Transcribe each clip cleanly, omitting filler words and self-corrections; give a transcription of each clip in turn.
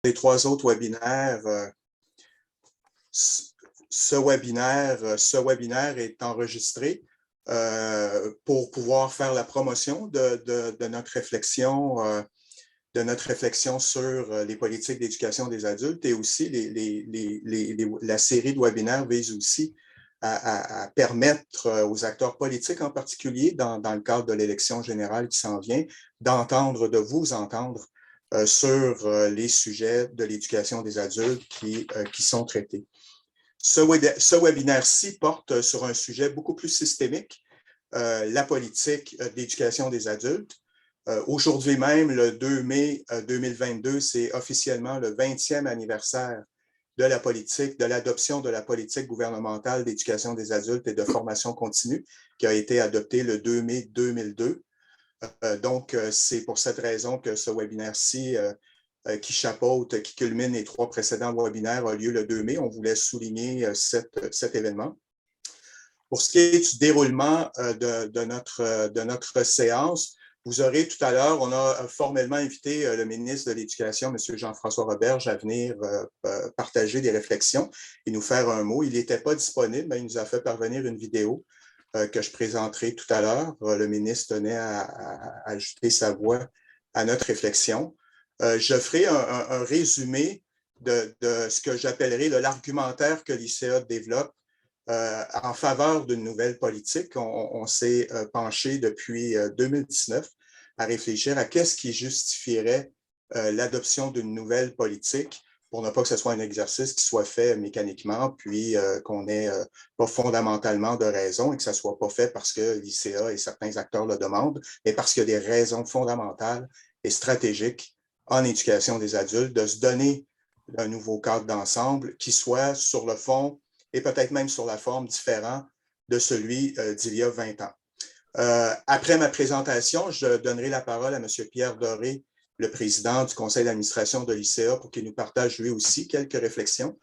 les 3 autres webinaires, ce webinaire est enregistré pour pouvoir faire la promotion de notre réflexion sur les politiques d'éducation des adultes, et aussi la série de webinaires vise aussi à permettre aux acteurs politiques en particulier, dans le cadre de l'élection générale qui s'en vient, de vous entendre sur les sujets de l'éducation des adultes qui sont traités. Ce webinaire-ci porte sur un sujet beaucoup plus systémique, la politique d'éducation des adultes. Aujourd'hui même, le 2 mai 2022, c'est officiellement le 20e anniversaire de l'adoption de la politique gouvernementale d'éducation des adultes et de formation continue, qui a été adoptée le 2 mai 2002. Donc, c'est pour cette raison que ce webinaire-ci, qui culmine les 3 précédents webinaires, a lieu le 2 mai. On voulait souligner cet événement. Pour ce qui est du déroulement de notre séance, vous aurez tout à l'heure, on a formellement invité le ministre de l'Éducation, M. Jean-François Roberge, à venir partager des réflexions et nous faire un mot. Il n'était pas disponible, mais il nous a fait parvenir une vidéo que je présenterai tout à l'heure. Le ministre tenait à ajouter sa voix à notre réflexion. Je ferai un résumé de ce que j'appellerai l'argumentaire que l'ICA développe en faveur d'une nouvelle politique. On s'est penché depuis 2019 à réfléchir à qu'est-ce qui justifierait l'adoption d'une nouvelle politique, pour ne pas que ce soit un exercice qui soit fait mécaniquement, puis qu'on n'ait pas fondamentalement de raison, et que ça ne soit pas fait parce que l'ICA et certains acteurs le demandent, mais parce qu'il y a des raisons fondamentales et stratégiques en éducation des adultes de se donner un nouveau cadre d'ensemble qui soit sur le fond et peut-être même sur la forme différent de celui d'il y a 20 ans. Après ma présentation, je donnerai la parole à M. Pierre Doré, le président du conseil d'administration de l'ICA, pour qu'il nous partage lui aussi quelques réflexions.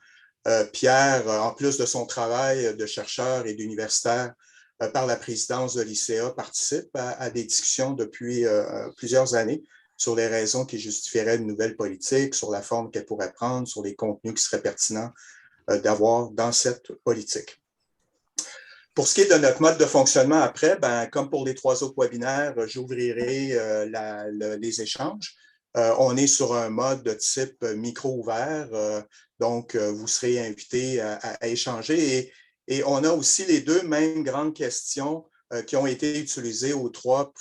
Pierre, en plus de son travail de chercheur et d'universitaire par la présidence de l'ICA, participe à des discussions depuis plusieurs années sur les raisons qui justifieraient une nouvelle politique, sur la forme qu'elle pourrait prendre, sur les contenus qui seraient pertinents d'avoir dans cette politique. Pour ce qui est de notre mode de fonctionnement après, comme pour les 3 autres webinaires, j'ouvrirai les échanges. On est sur un mode de type micro ouvert, donc vous serez invités à échanger. Et on a aussi les 2 mêmes grandes questions qui ont été utilisées aux 3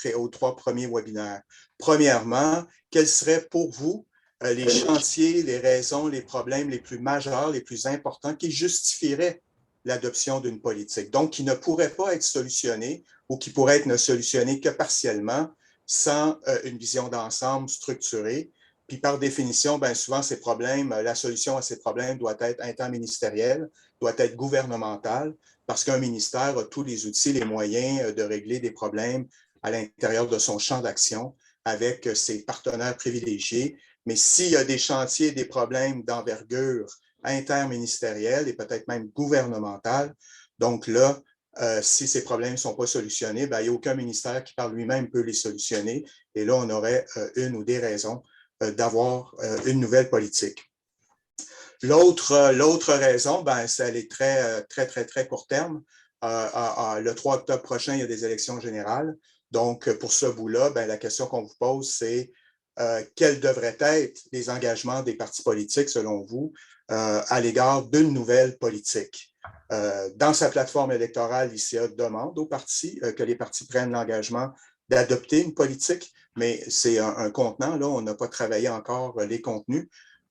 premiers webinaires. Premièrement, quels seraient pour vous les chantiers, les raisons, les problèmes les plus majeurs, les plus importants qui justifieraient l'adoption d'une politique, donc qui ne pourrait pas être solutionnée ou qui pourrait être ne solutionnée que partiellement sans une vision d'ensemble structurée. Puis par définition, souvent ces problèmes, la solution à ces problèmes doit être interministérielle, doit être gouvernementale, parce qu'un ministère a tous les outils, les moyens de régler des problèmes à l'intérieur de son champ d'action avec ses partenaires privilégiés. Mais s'il y a des chantiers, des problèmes d'envergure interministérielle et peut-être même gouvernementale, donc là, si ces problèmes ne sont pas solutionnés, il n'y a aucun ministère qui par lui-même peut les solutionner. Et là, on aurait une ou des raisons d'avoir une nouvelle politique. L'autre raison, elle est très court terme. Le 3 octobre prochain, il y a des élections générales. Donc, pour ce bout-là, la question qu'on vous pose, c'est quels devraient être les engagements des partis politiques, selon vous, à l'égard d'une nouvelle politique. Dans sa plateforme électorale, l'ICA demande aux partis que les partis prennent l'engagement d'adopter une politique, mais c'est un contenant. Là, on n'a pas travaillé encore les contenus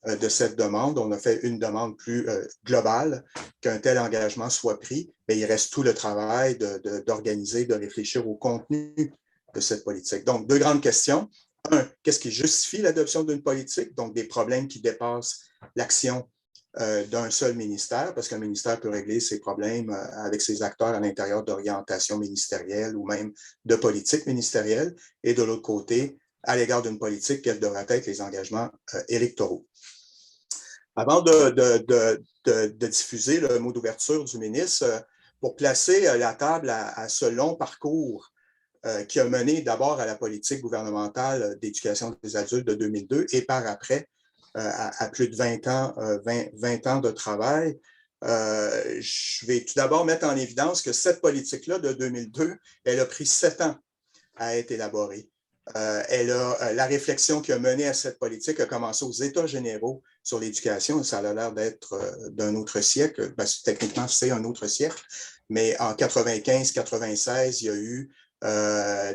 de cette demande. On a fait une demande plus globale, qu'un tel engagement soit pris, mais il reste tout le travail d'organiser, de réfléchir au contenu de cette politique. Donc, 2 grandes questions. 1, qu'est-ce qui justifie l'adoption d'une politique? Donc, des problèmes qui dépassent l'action d'un seul ministère, parce qu'un ministère peut régler ses problèmes avec ses acteurs à l'intérieur d'orientation ministérielle ou même de politique ministérielle. Et de l'autre côté, à l'égard d'une politique, quels devraient être les engagements électoraux. Avant de diffuser le mot d'ouverture du ministre, pour placer la table à ce long parcours qui a mené d'abord à la politique gouvernementale d'éducation des adultes de 2002 et par après à plus de 20 ans, 20 ans de travail. Je vais tout d'abord mettre en évidence que cette politique-là de 2002, elle a pris 7 ans à être élaborée. La réflexion qui a mené à cette politique a commencé aux États généraux sur l'éducation. Ça a l'air d'être d'un autre siècle. Ben, techniquement, c'est un autre siècle. Mais en 95-96, il y a eu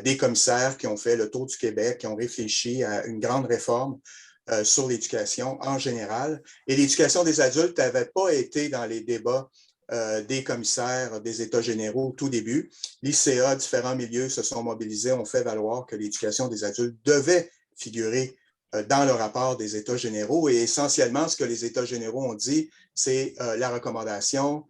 des commissaires qui ont fait le tour du Québec, qui ont réfléchi à une grande réforme sur l'éducation en général. Et l'éducation des adultes n'avait pas été dans les débats des commissaires des États généraux au tout début. L'ICA, différents milieux se sont mobilisés, ont fait valoir que l'éducation des adultes devait figurer dans le rapport des États généraux. Et essentiellement, ce que les États généraux ont dit, c'est la recommandation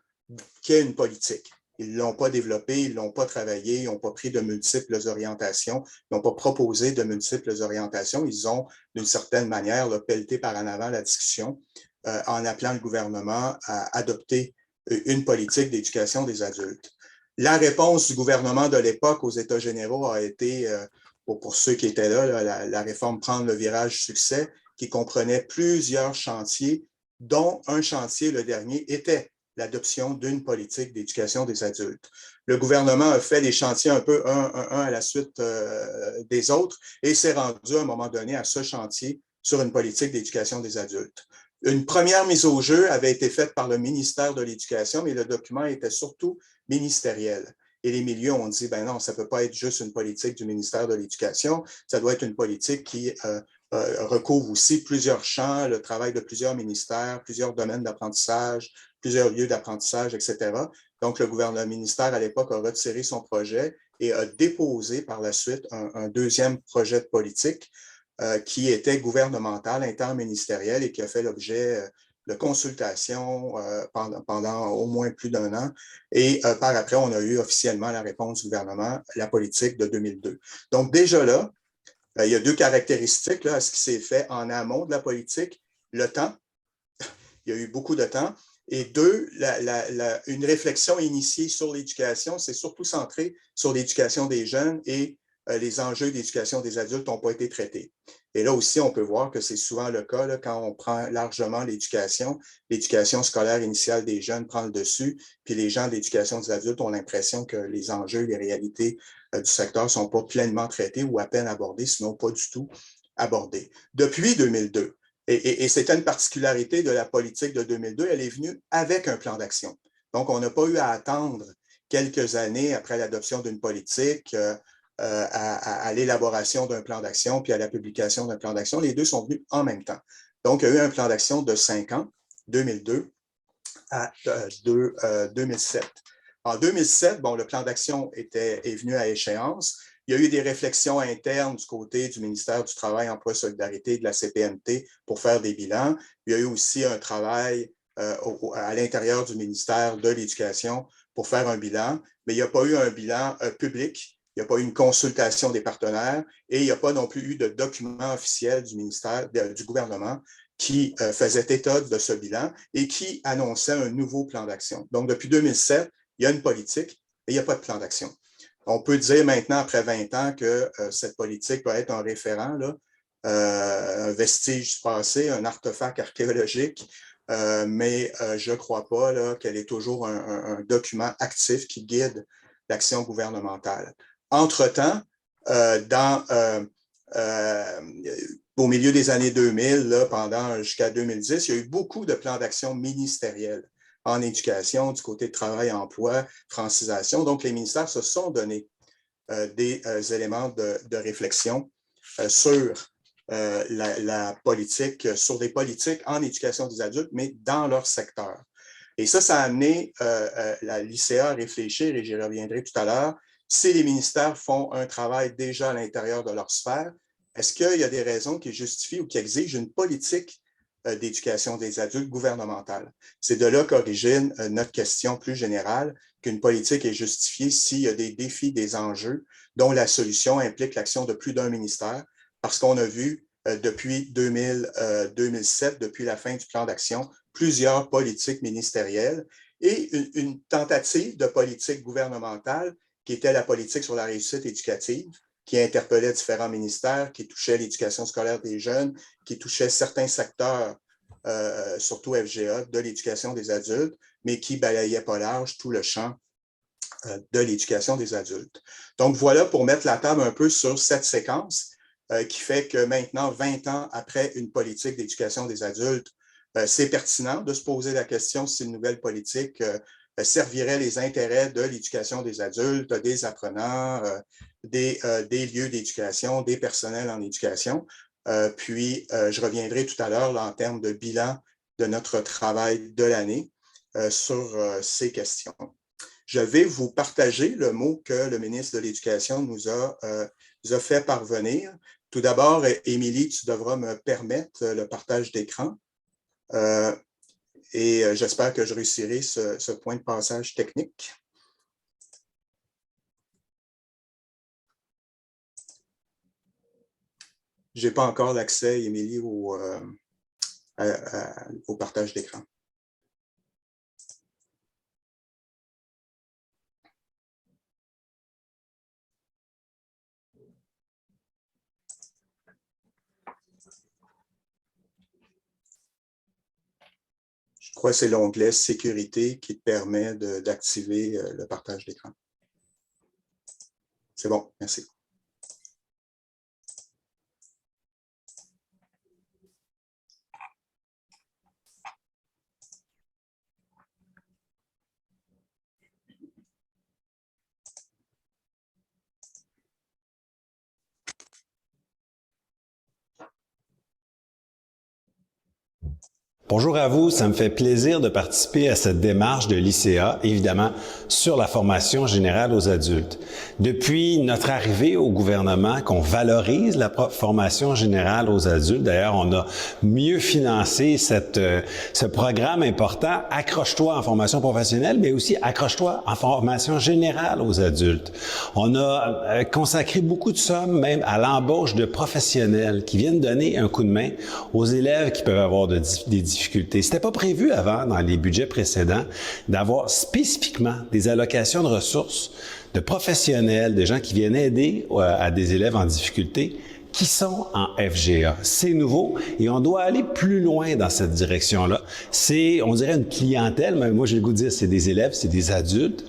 qu'il y ait une politique. Ils ne l'ont pas développé, ils ne l'ont pas travaillé, ils n'ont pas pris de multiples orientations, ils n'ont pas proposé de multiples orientations. Ils ont, d'une certaine manière, pelleté par en avant la discussion en appelant le gouvernement à adopter une politique d'éducation des adultes. La réponse du gouvernement de l'époque aux États généraux a été, pour ceux qui étaient là, la réforme Prendre le virage succès, qui comprenait plusieurs chantiers, dont un chantier, le dernier, était l'adoption d'une politique d'éducation des adultes. Le gouvernement a fait des chantiers un peu un à la suite des autres et s'est rendu à un moment donné à ce chantier sur une politique d'éducation des adultes. Une première mise au jeu avait été faite par le ministère de l'Éducation, mais le document était surtout ministériel. Et les milieux ont dit, ben non, ça ne peut pas être juste une politique du ministère de l'Éducation, ça doit être une politique qui recouvre aussi plusieurs champs, le travail de plusieurs ministères, plusieurs domaines d'apprentissage, plusieurs lieux d'apprentissage, etc. Donc, le ministère, à l'époque, a retiré son projet et a déposé par la suite un deuxième projet de politique qui était gouvernemental, interministériel et qui a fait l'objet de consultations pendant au moins plus d'un an. Et par après, on a eu officiellement la réponse du gouvernement, la politique de 2002. Donc, déjà là, il y a deux caractéristiques là, à ce qui s'est fait en amont de la politique. Le temps, il y a eu beaucoup de temps. Et deux, une réflexion initiée sur l'éducation, c'est surtout centré sur l'éducation des jeunes et les enjeux d'éducation des adultes n'ont pas été traités. Et là aussi, on peut voir que c'est souvent le cas là, quand on prend largement l'éducation scolaire initiale des jeunes prend le dessus, puis les gens de l'éducation des adultes ont l'impression que les enjeux, les réalités du secteur ne sont pas pleinement traités ou à peine abordés, sinon pas du tout abordés. Depuis 2002, et c'était une particularité de la politique de 2002, elle est venue avec un plan d'action. Donc, on n'a pas eu à attendre quelques années après l'adoption d'une politique à l'élaboration d'un plan d'action puis à la publication d'un plan d'action. Les deux sont venus en même temps. Donc, il y a eu un plan d'action de 5 ans, 2002 à 2007. En 2007, bon, le plan d'action est venu à échéance. Il y a eu des réflexions internes du côté du ministère du Travail, Emploi, Solidarité et de la CPNT pour faire des bilans. Il y a eu aussi un travail à l'intérieur du ministère de l'Éducation pour faire un bilan, mais il n'y a pas eu un bilan public. Il n'y a pas eu une consultation des partenaires et il n'y a pas non plus eu de document officiel du ministère, du gouvernement qui faisait état de ce bilan et qui annonçait un nouveau plan d'action. Donc, depuis 2007, il y a une politique et il n'y a pas de plan d'action. On peut dire maintenant, après 20 ans, que cette politique va être un référent, là, un vestige du passé, un artefact archéologique, mais je ne crois pas qu'elle est toujours un document actif qui guide l'action gouvernementale. Entre-temps, au milieu des années 2000, là, jusqu'à 2010, il y a eu beaucoup de plans d'action ministériels en éducation, du côté de travail-emploi, francisation. Donc, les ministères se sont donné des éléments de réflexion sur la politique, sur des politiques en éducation des adultes, mais dans leur secteur. Et ça a amené l'ICA à réfléchir, et j'y reviendrai tout à l'heure, si les ministères font un travail déjà à l'intérieur de leur sphère, est-ce qu'il y a des raisons qui justifient ou qui exigent une politique d'éducation des adultes gouvernementale? C'est de là qu'origine notre question plus générale, qu'une politique est justifiée s'il y a des défis, des enjeux, dont la solution implique l'action de plus d'un ministère, parce qu'on a vu depuis 2007, depuis la fin du plan d'action, plusieurs politiques ministérielles et une tentative de politique gouvernementale qui était la politique sur la réussite éducative, qui interpellait différents ministères, qui touchait l'éducation scolaire des jeunes, qui touchait certains secteurs, surtout FGA, de l'éducation des adultes, mais qui balayait pas large tout le champ de l'éducation des adultes. Donc voilà pour mettre la table un peu sur cette séquence qui fait que maintenant, 20 ans après une politique d'éducation des adultes, c'est pertinent de se poser la question si une nouvelle politique servirait les intérêts de l'éducation des adultes, des apprenants, des lieux d'éducation, des personnels en éducation. Puis, je reviendrai tout à l'heure en termes de bilan de notre travail de l'année sur ces questions. Je vais vous partager le mot que le ministre de l'Éducation nous a fait parvenir. Tout d'abord, Émilie, tu devras me permettre le partage d'écran. Et j'espère que je réussirai ce point de passage technique. Je n'ai pas encore l'accès, Émilie, au partage d'écran. Je crois que c'est l'onglet « Sécurité » qui te permet d'activer le partage d'écran. C'est bon, merci. Bonjour à vous, ça me fait plaisir de participer à cette démarche de l'ICA, évidemment, sur la formation générale aux adultes. Depuis notre arrivée au gouvernement, qu'on valorise la formation générale aux adultes, d'ailleurs, on a mieux financé ce programme important, Accroche-toi en formation professionnelle, mais aussi Accroche-toi en formation générale aux adultes. On a consacré beaucoup de sommes même à l'embauche de professionnels qui viennent donner un coup de main aux élèves qui peuvent avoir des difficultés. C'était pas prévu avant, dans les budgets précédents, d'avoir spécifiquement des allocations de ressources, de professionnels, de gens qui viennent aider à des élèves en difficulté, qui sont en FGA. C'est nouveau et on doit aller plus loin dans cette direction-là. C'est, on dirait, une clientèle, mais moi j'ai le goût de dire c'est des élèves, c'est des adultes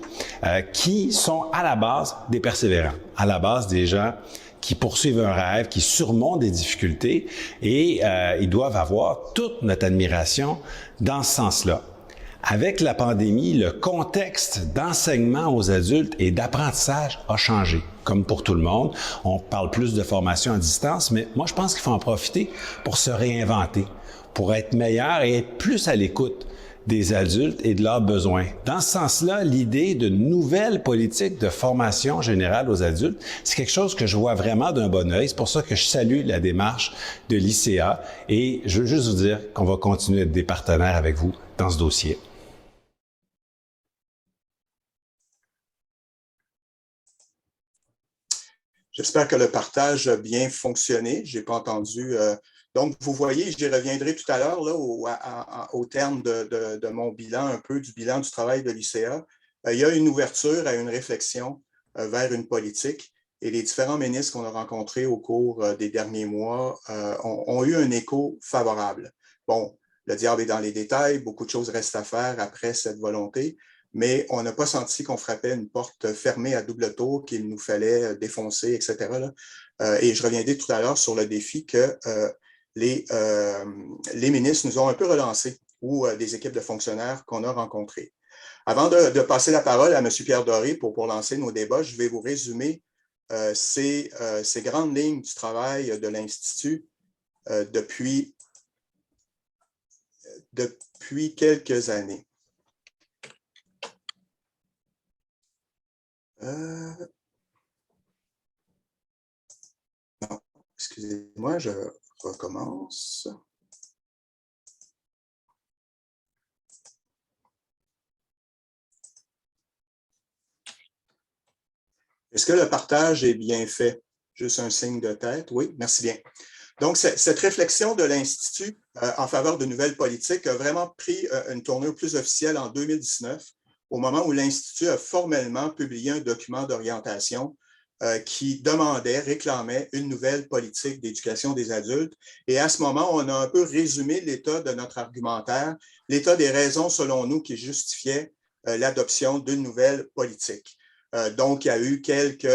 qui sont à la base des persévérants, à la base des gens qui poursuivent un rêve, qui surmontent des difficultés et ils doivent avoir toute notre admiration dans ce sens-là. Avec la pandémie, le contexte d'enseignement aux adultes et d'apprentissage a changé, comme pour tout le monde. On parle plus de formation à distance, mais moi je pense qu'il faut en profiter pour se réinventer, pour être meilleur et être plus à l'écoute des adultes et de leurs besoins. Dans ce sens-là, l'idée d'une nouvelle politique de formation générale aux adultes, c'est quelque chose que je vois vraiment d'un bon œil. C'est pour ça que je salue la démarche de l'ICA et je veux juste vous dire qu'on va continuer à être des partenaires avec vous dans ce dossier. J'espère que le partage a bien fonctionné. Je n'ai pas entendu. Donc, vous voyez, j'y reviendrai tout à l'heure au terme de mon bilan, un peu du bilan du travail de l'ICA. Il y a une ouverture à une réflexion vers une politique et les différents ministres qu'on a rencontrés au cours des derniers mois ont eu un écho favorable. Bon, le diable est dans les détails, beaucoup de choses restent à faire après cette volonté, mais on n'a pas senti qu'on frappait une porte fermée à double tour, qu'il nous fallait défoncer, etc. Et je reviendrai tout à l'heure sur le défi que les ministres nous ont un peu relancés ou des équipes de fonctionnaires qu'on a rencontrées. Avant de passer la parole à M. Pierre Doré pour lancer nos débats, je vais vous résumer ces grandes lignes du travail de l'Institut depuis quelques années. Non, excusez-moi, je recommence. Est-ce que le partage est bien fait? Juste un signe de tête. Oui, merci bien. Donc, cette réflexion de l'Institut en faveur de nouvelles politiques a vraiment pris une tournure plus officielle en 2019, au moment où l'Institut a formellement publié un document d'orientation qui demandait, réclamait une nouvelle politique d'éducation des adultes. Et à ce moment, on a un peu résumé l'état de notre argumentaire, l'état des raisons, selon nous, qui justifiaient l'adoption d'une nouvelle politique. Donc, il y a eu quelques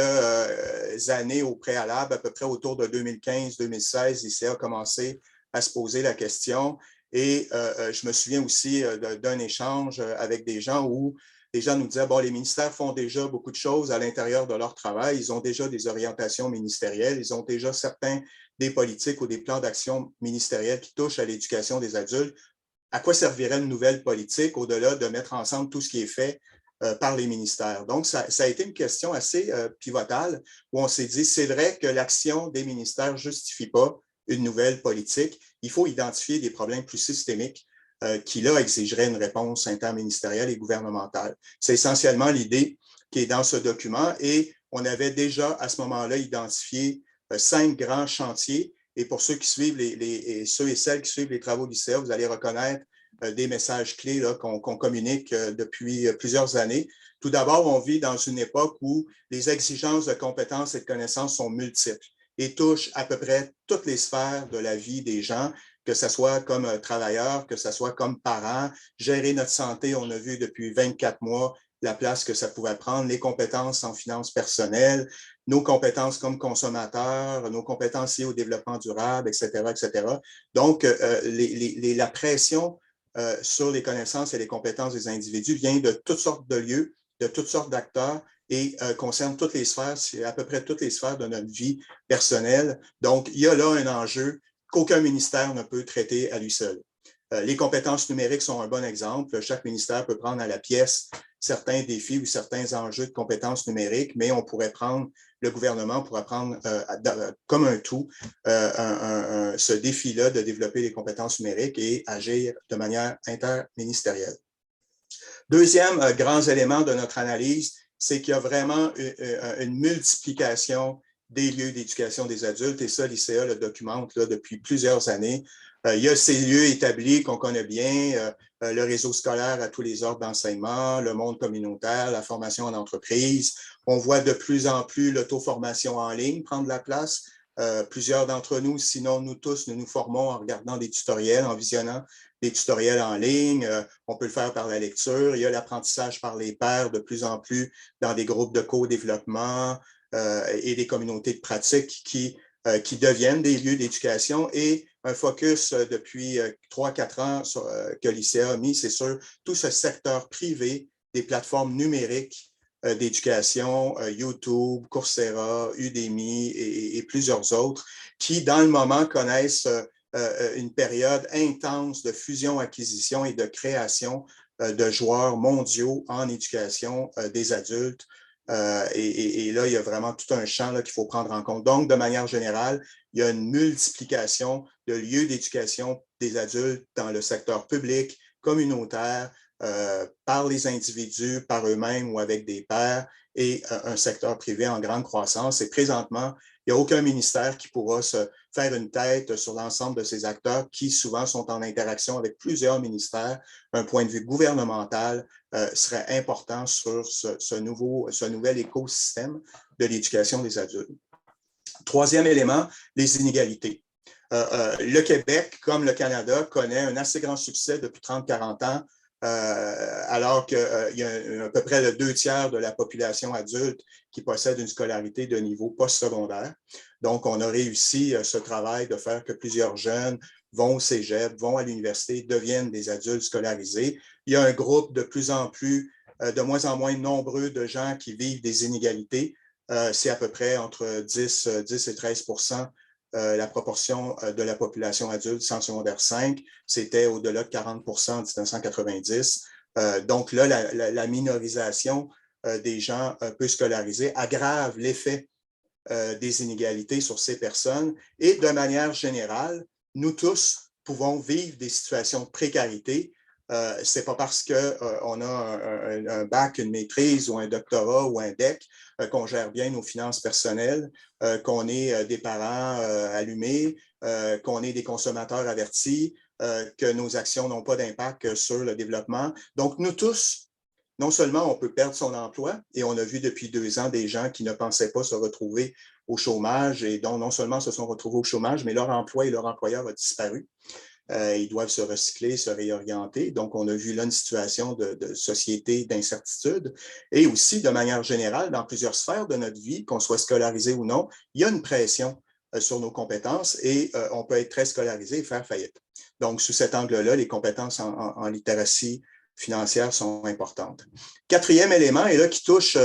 années au préalable, à peu près autour de 2015-2016, l'ICA a commencé à se poser la question. Et je me souviens aussi d'un échange avec des gens où les gens nous disaient, bon, les ministères font déjà beaucoup de choses à l'intérieur de leur travail, ils ont déjà des orientations ministérielles, ils ont déjà certains des politiques ou des plans d'action ministériels qui touchent à l'éducation des adultes. À quoi servirait une nouvelle politique au-delà de mettre ensemble tout ce qui est fait par les ministères? Donc, ça a été une question assez pivotale où on s'est dit, c'est vrai que l'action des ministères ne justifie pas une nouvelle politique. Il faut identifier des problèmes plus systémiques qui, là, exigeraient une réponse interministérielle et gouvernementale. C'est essentiellement l'idée qui est dans ce document et on avait déjà, à ce moment-là, identifié 5 grands chantiers. Et pour ceux qui suivent ceux et celles qui suivent les travaux du l'ICA, vous allez reconnaître des messages clés qu'on communique depuis plusieurs années. Tout d'abord, on vit dans une époque où les exigences de compétences et de connaissances sont multiples et touchent à peu près toutes les sphères de la vie des gens, que ce soit comme travailleurs, que ce soit comme parents. Gérer notre santé, on a vu depuis 24 mois la place que ça pouvait prendre, les compétences en finances personnelles, nos compétences comme consommateurs, nos compétences liées au développement durable, etc., etc. Donc, la pression sur les connaissances et les compétences des individus vient de toutes sortes de lieux, de toutes sortes d'acteurs et concerne toutes les sphères, à peu près toutes les sphères de notre vie personnelle. Donc, il y a là un enjeu qu'aucun ministère ne peut traiter à lui seul. Les compétences numériques sont un bon exemple. Chaque ministère peut prendre à la pièce certains défis ou certains enjeux de compétences numériques, mais on pourrait prendre, le gouvernement pourrait prendre comme un tout ce défi-là de développer les compétences numériques et agir de manière interministérielle. Deuxième grand élément de notre analyse, c'est qu'il y a vraiment une multiplication des lieux d'éducation des adultes, et ça, l'ICA le documente là, depuis plusieurs années. Il y a ces lieux établis qu'on connaît bien, le réseau scolaire à tous les ordres d'enseignement, le monde communautaire, la formation en entreprise. On voit de plus en plus l'auto-formation en ligne prendre la place. Plusieurs d'entre nous, sinon nous tous, nous nous formons en regardant des tutoriels, en visionnant des tutoriels en ligne. On peut le faire par la lecture. Il y a l'apprentissage par les pairs de plus en plus dans des groupes de co-développement et des communautés de pratique qui deviennent des lieux d'éducation et un focus depuis 3-4 ans que l'ICA a mis, c'est sur tout ce secteur privé des plateformes numériques d'éducation, YouTube, Coursera, Udemy et plusieurs autres, qui, dans le moment, connaissent une période intense de fusion-acquisition et de création de joueurs mondiaux en éducation des adultes. Et là, il y a vraiment tout un champ qu'il faut prendre en compte. Donc, de manière générale, il y a une multiplication de lieux d'éducation des adultes dans le secteur public, communautaire, par les individus, par eux-mêmes ou avec des pairs, et un secteur privé en grande croissance. Et présentement, il n'y a aucun ministère qui pourra se faire une tête sur l'ensemble de ces acteurs qui souvent sont en interaction avec plusieurs ministères. Un point de vue gouvernemental serait important sur ce nouvel écosystème de l'éducation des adultes. Troisième élément, les inégalités. Le Québec, comme le Canada, connaît un assez grand succès depuis 30-40 ans, alors qu'il y a à peu près le 2/3 de la population adulte qui possède une scolarité de niveau postsecondaire. Donc, on a réussi ce travail de faire que plusieurs jeunes vont au cégep, vont à l'université, deviennent des adultes scolarisés. Il y a un groupe de moins en moins nombreux de gens qui vivent des inégalités. C'est à peu près entre 10 et 13% la proportion de la population adulte sans secondaire 5, c'était au-delà de 40% en 1990. Donc là, la minorisation des gens peu scolarisés aggrave l'effet des inégalités sur ces personnes. Et de manière générale, nous tous pouvons vivre des situations de précarité. Ce n'est pas parce qu'on a un bac, une maîtrise ou un doctorat ou un DEC qu'on gère bien nos finances personnelles, qu'on est des parents allumés, qu'on est des consommateurs avertis, que nos actions n'ont pas d'impact sur le développement. Donc, nous tous, non seulement on peut perdre son emploi, et on a vu depuis 2 ans des gens qui ne pensaient pas se retrouver au chômage et dont non seulement se sont retrouvés au chômage, mais leur emploi et leur employeur a disparu. Ils doivent se recycler, se réorienter. Donc, on a vu là une situation de société d'incertitude. Et aussi, de manière générale, dans plusieurs sphères de notre vie, qu'on soit scolarisé ou non, il y a une pression sur nos compétences et on peut être très scolarisé et faire faillite. Donc, sous cet angle-là, les compétences en littératie financière sont importantes. Quatrième élément, et là qui touche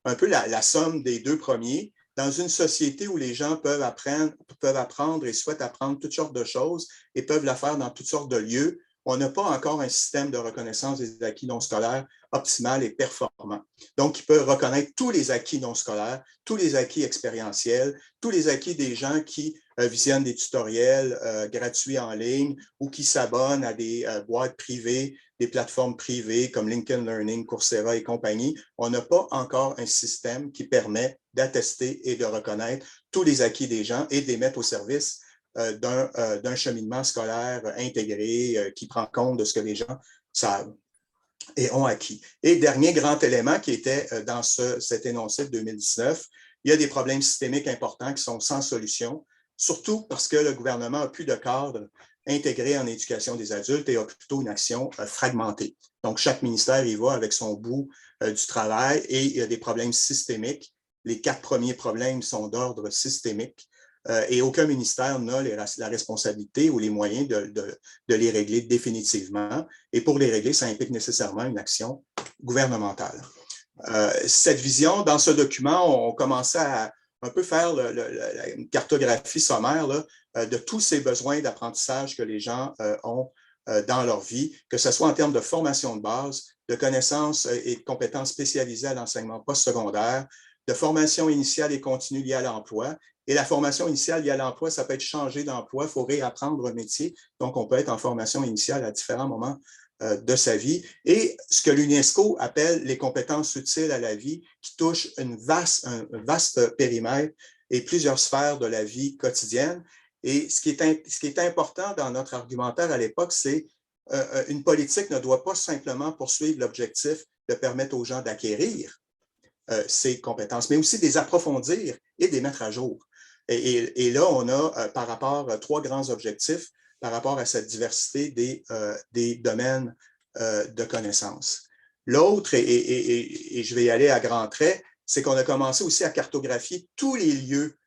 un peu la somme des deux premiers, dans une société où les gens peuvent apprendre et souhaitent apprendre toutes sortes de choses et peuvent le faire dans toutes sortes de lieux, on n'a pas encore un système de reconnaissance des acquis non scolaires optimal et performant. Donc, il peut reconnaître tous les acquis non scolaires, tous les acquis expérientiels, tous les acquis des gens qui visionnent des tutoriels gratuits en ligne ou qui s'abonnent à des boîtes privées, des plateformes privées comme LinkedIn Learning, Coursera et compagnie. On n'a pas encore un système qui permet d'attester et de reconnaître tous les acquis des gens et de les mettre au service d'un cheminement scolaire intégré qui prend compte de ce que les gens savent et ont acquis. Et dernier grand élément qui était dans cet énoncé de 2019, il y a des problèmes systémiques importants qui sont sans solution, surtout parce que le gouvernement n'a plus de cadre intégré en éducation des adultes et a plutôt une action fragmentée. Donc, chaque ministère y va avec son bout du travail et il y a des problèmes systémiques. Les 4 premiers problèmes sont d'ordre systémique et aucun ministère n'a la responsabilité ou les moyens de les régler définitivement. Et pour les régler, ça implique nécessairement une action gouvernementale. Cette vision, dans ce document, on commençait à un peu faire une cartographie sommaire là, de tous ces besoins d'apprentissage que les gens ont dans leur vie, que ce soit en termes de formation de base, de connaissances et de compétences spécialisées à l'enseignement postsecondaire, de formation initiale et continue liée à l'emploi. Et la formation initiale liée à l'emploi, ça peut être changer d'emploi, il faut réapprendre un métier. Donc, on peut être en formation initiale à différents moments de sa vie. Et ce que l'UNESCO appelle les compétences utiles à la vie, qui touchent un vaste périmètre et plusieurs sphères de la vie quotidienne. Et ce qui est important dans notre argumentaire à l'époque, c'est une politique ne doit pas simplement poursuivre l'objectif de permettre aux gens d'acquérir ces compétences, mais aussi de les approfondir et de les mettre à jour. Et là, on a par rapport à 3 grands objectifs par rapport à cette diversité des domaines de connaissances. L'autre, et je vais y aller à grands traits, c'est qu'on a commencé aussi à cartographier tous les lieux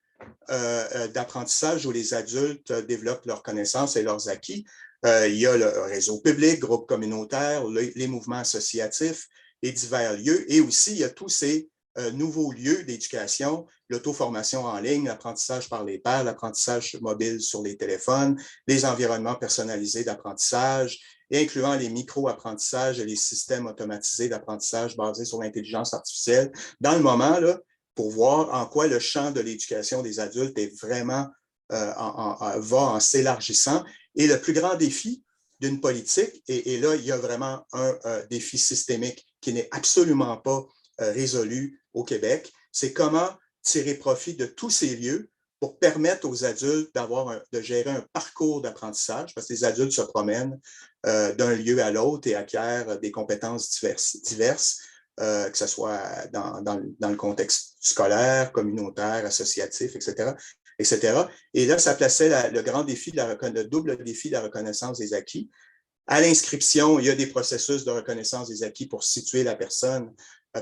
d'apprentissage où les adultes développent leurs connaissances et leurs acquis. Il y a le réseau public, groupes communautaires, les mouvements associatifs, les divers lieux, et aussi il y a tous ces nouveaux lieux d'éducation, l'auto-formation en ligne, l'apprentissage par les pairs, l'apprentissage mobile sur les téléphones, les environnements personnalisés d'apprentissage, incluant les micro-apprentissages et les systèmes automatisés d'apprentissage basés sur l'intelligence artificielle, dans le moment, là, pour voir en quoi le champ de l'éducation des adultes est vraiment va en s'élargissant. Et le plus grand défi d'une politique, et là, il y a vraiment un défi systémique qui n'est absolument pas résolu au Québec, c'est comment tirer profit de tous ces lieux pour permettre aux adultes de gérer un parcours d'apprentissage, parce que les adultes se promènent d'un lieu à l'autre et acquièrent des compétences diverses que ce soit dans le contexte scolaire, communautaire, associatif, etc. Et là, ça plaçait le grand défi, le double défi de la reconnaissance des acquis. À l'inscription, il y a des processus de reconnaissance des acquis pour situer la personne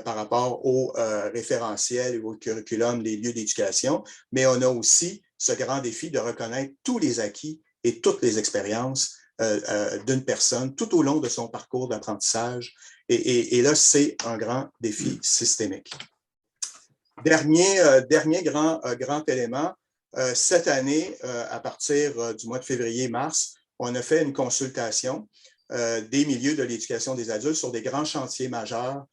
par rapport au référentiel ou au curriculum des lieux d'éducation, mais on a aussi ce grand défi de reconnaître tous les acquis et toutes les expériences d'une personne tout au long de son parcours d'apprentissage. Et là, c'est un grand défi systémique. Dernier grand élément, cette année, à partir du mois de février-mars, on a fait une consultation des milieux de l'éducation des adultes sur des grands chantiers majeurs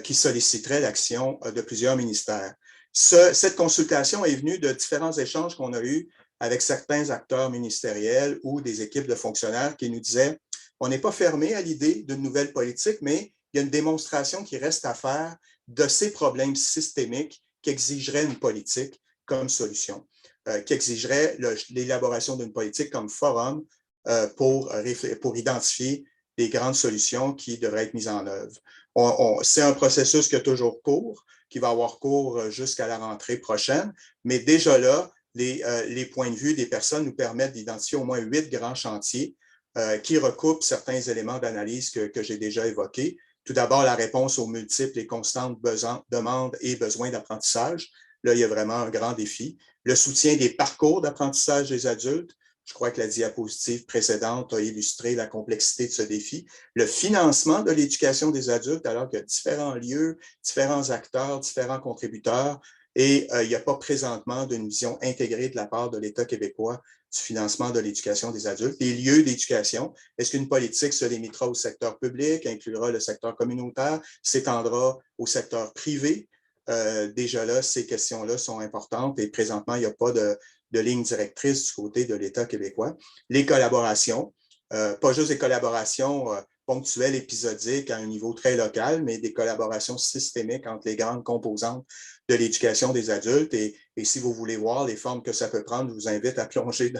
qui solliciteraient l'action de plusieurs ministères. Cette consultation est venue de différents échanges qu'on a eus avec certains acteurs ministériels ou des équipes de fonctionnaires qui nous disaient on n'est pas fermé à l'idée d'une nouvelle politique, mais il y a une démonstration qui reste à faire de ces problèmes systémiques qui exigeraient une politique comme solution, qui exigerait l'élaboration d'une politique comme forum pour identifier des grandes solutions qui devraient être mises en œuvre. c'est un processus qui a toujours cours, qui va avoir cours jusqu'à la rentrée prochaine, mais déjà là, les points de vue des personnes nous permettent d'identifier au moins 8 grands chantiers qui recoupent certains éléments d'analyse que j'ai déjà évoqués. Tout d'abord, la réponse aux multiples et constantes demandes et besoins d'apprentissage. Là, il y a vraiment un grand défi. Le soutien des parcours d'apprentissage des adultes. Je crois que la diapositive précédente a illustré la complexité de ce défi. Le financement de l'éducation des adultes, alors qu'il y a différents lieux, différents acteurs, différents contributeurs, et il n'y a pas présentement d'une vision intégrée de la part de l'État québécois du financement de l'éducation des adultes. Les lieux d'éducation, est-ce qu'une politique se limitera au secteur public, inclura le secteur communautaire, s'étendra au secteur privé? Déjà là, ces questions-là sont importantes et présentement, il n'y a pas de ligne directrice du côté de l'État québécois. Les collaborations, pas juste des collaborations ponctuelles, épisodiques à un niveau très local, mais des collaborations systémiques entre les grandes composantes de l'éducation des adultes. Et si vous voulez voir les formes que ça peut prendre, je vous invite à plonger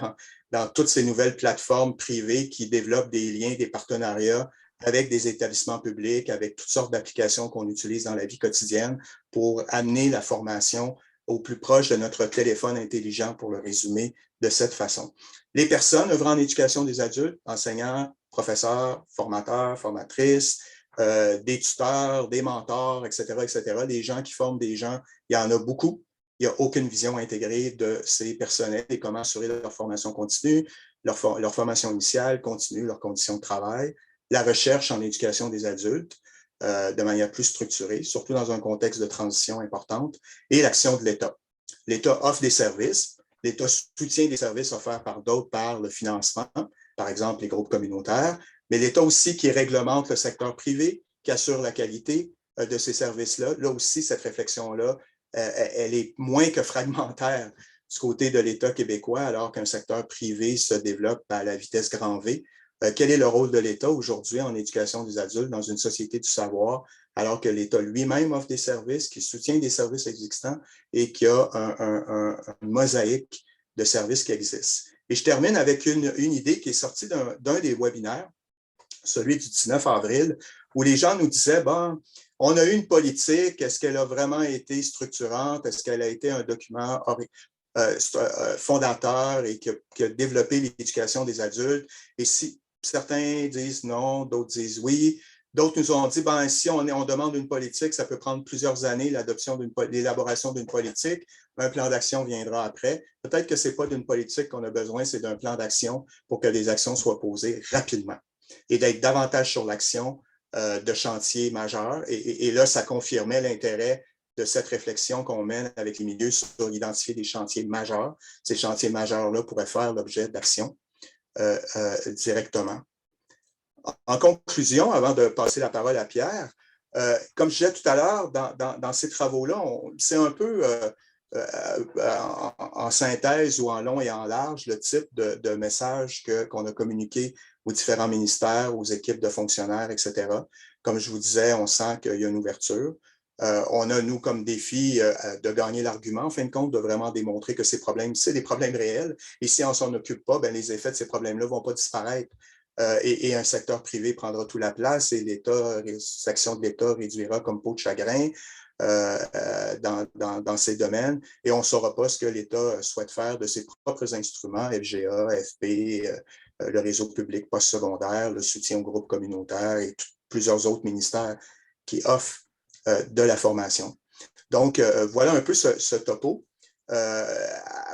dans toutes ces nouvelles plateformes privées qui développent des liens, des partenariats avec des établissements publics, avec toutes sortes d'applications qu'on utilise dans la vie quotidienne pour amener la formation au plus proche de notre téléphone intelligent, pour le résumer de cette façon. Les personnes œuvrant en éducation des adultes, enseignants, professeurs, formateurs, formatrices, des tuteurs, des mentors, etc., etc., des gens qui forment des gens, il y en a beaucoup. Il n'y a aucune vision intégrée de ces personnels et comment assurer leur formation continue, leur formation initiale, continue, leurs conditions de travail, la recherche en éducation des adultes, de manière plus structurée, surtout dans un contexte de transition importante, et l'action de l'État. L'État offre des services, l'État soutient des services offerts par d'autres par le financement, par exemple les groupes communautaires, mais l'État aussi qui réglemente le secteur privé, qui assure la qualité de ces services-là. Là aussi, cette réflexion-là, elle est moins que fragmentaire du côté de l'État québécois, alors qu'un secteur privé se développe à la vitesse grand V. Quel est le rôle de l'État aujourd'hui en éducation des adultes dans une société du savoir, alors que l'État lui-même offre des services, qui soutient des services existants et qui a une mosaïque de services qui existent. Et je termine avec une idée qui est sortie d'un des webinaires, celui du 19 avril, où les gens nous disaient, bon, on a eu une politique, est-ce qu'elle a vraiment été structurante, est-ce qu'elle a été un document fondateur et qui a développé l'éducation des adultes? Et si certains disent non, d'autres disent oui. D'autres nous ont dit, ben, si on demande une politique, ça peut prendre plusieurs années, l'élaboration d'une politique. Un plan d'action viendra après. Peut-être que ce n'est pas d'une politique qu'on a besoin, c'est d'un plan d'action pour que les actions soient posées rapidement et d'être davantage sur l'action de chantiers majeurs. Et là, ça confirmait l'intérêt de cette réflexion qu'on mène avec les milieux sur identifier des chantiers majeurs. Ces chantiers majeurs-là pourraient faire l'objet d'actions directement. En conclusion, avant de passer la parole à Pierre, comme je disais tout à l'heure, dans ces travaux-là, c'est un peu en synthèse ou en long et en large le type de message qu'on a communiqué aux différents ministères, aux équipes de fonctionnaires, etc. Comme je vous disais, on sent qu'il y a une ouverture. On a, nous, comme défi de gagner l'argument, en fin de compte, de vraiment démontrer que ces problèmes, c'est des problèmes réels. Et si on ne s'en occupe pas, ben, les effets de ces problèmes-là ne vont pas disparaître. Et un secteur privé prendra toute la place et l'État, l'action de l'État réduira comme peau de chagrin dans ces domaines. Et on ne saura pas ce que l'État souhaite faire de ses propres instruments, FGA, FP, le réseau public postsecondaire, le soutien aux groupes communautaires et plusieurs autres ministères qui offrent de la formation. Donc, voilà un peu ce topo.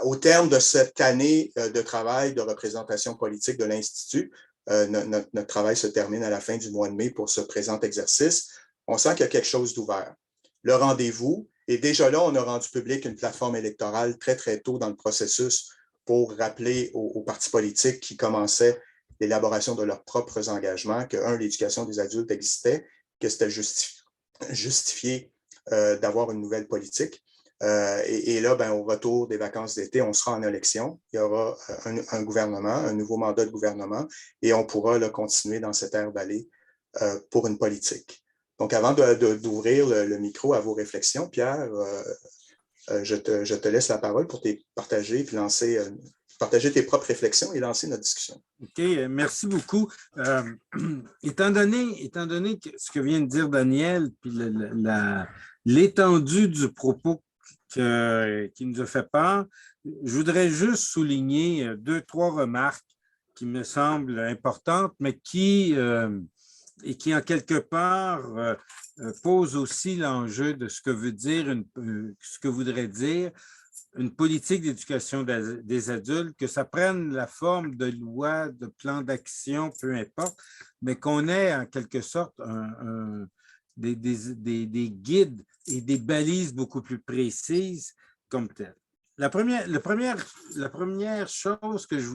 Au terme de cette année de travail de représentation politique de l'Institut, notre travail se termine à la fin du mois de mai pour ce présent exercice. On sent qu'il y a quelque chose d'ouvert. Le rendez-vous, et déjà là, on a rendu public une plateforme électorale très, très tôt dans le processus pour rappeler aux partis politiques qui commençaient l'élaboration de leurs propres engagements que, l'éducation des adultes existait, que c'était justifié d'avoir une nouvelle politique. Et là, ben, au retour des vacances d'été, on sera en élection. Il y aura un gouvernement, un nouveau mandat de gouvernement, et on pourra là, continuer dans cette ère d'aller pour une politique. Donc, avant d'ouvrir le micro à vos réflexions, Pierre, je te laisse la parole pour partager et lancer partager tes propres réflexions et lancer notre discussion. OK, merci beaucoup. Étant donné ce que vient de dire Daniel, puis l'étendue du propos qui nous a fait part, je voudrais juste souligner 2-3 remarques qui me semblent importantes, mais qui en quelque part posent aussi l'enjeu de ce que ce que voudrait dire une politique d'éducation des adultes, que ça prenne la forme de loi, de plan d'action, peu importe, mais qu'on ait en quelque sorte des guides et des balises beaucoup plus précises comme telles. La première chose que je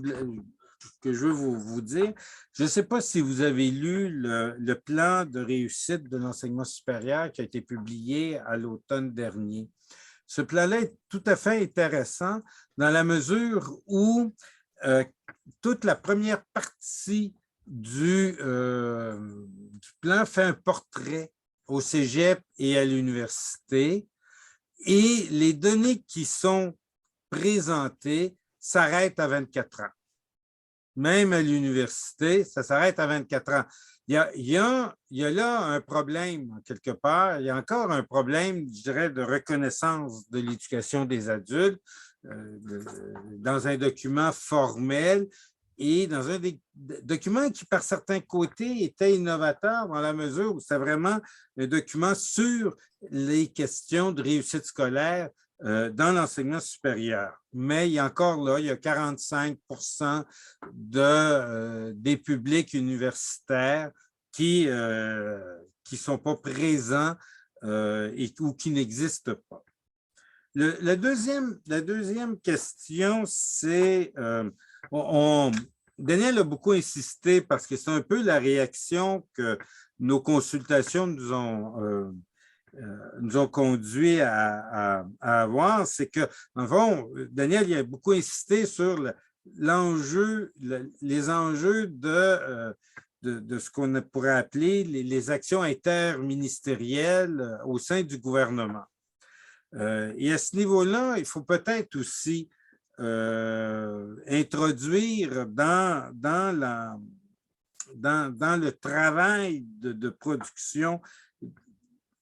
veux vous dire, je ne sais pas si vous avez lu le plan de réussite de l'enseignement supérieur qui a été publié à l'automne dernier. Ce plan-là est tout à fait intéressant dans la mesure où toute la première partie du plan fait un portrait au cégep et à l'université et les données qui sont présentées s'arrêtent à 24 ans. Même à l'université, ça s'arrête à 24 ans. Il y a là un problème, quelque part. Il y a encore un problème, je dirais, de reconnaissance de l'éducation des adultes dans un document formel et dans un document qui, par certains côtés, était innovateur dans la mesure où c'est vraiment un document sur les questions de réussite scolaire dans l'enseignement supérieur. Mais il y a encore là, il y a 45 des publics universitaires qui ne sont pas présents ou qui n'existent pas. La deuxième question, c'est, Daniel a beaucoup insisté parce que c'est un peu la réaction que nos consultations nous ont conduit à avoir, c'est que, en fond, Daniel il a beaucoup insisté sur les enjeux de ce qu'on pourrait appeler les actions interministérielles au sein du gouvernement. Et à ce niveau-là, il faut peut-être aussi introduire dans le travail de production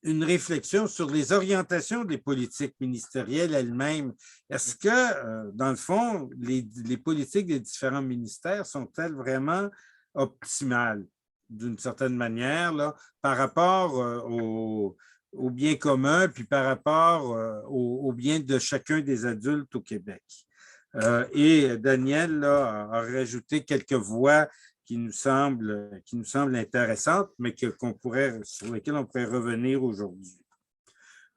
une réflexion sur les orientations des politiques ministérielles elles-mêmes. Est-ce que, dans le fond, les politiques des différents ministères sont-elles vraiment optimales, d'une certaine manière, là, par rapport au bien commun, puis par rapport au bien de chacun des adultes au Québec? Et Daniel là, a rajouté quelques voix qui nous semblent intéressantes, mais sur lesquelles on pourrait revenir aujourd'hui.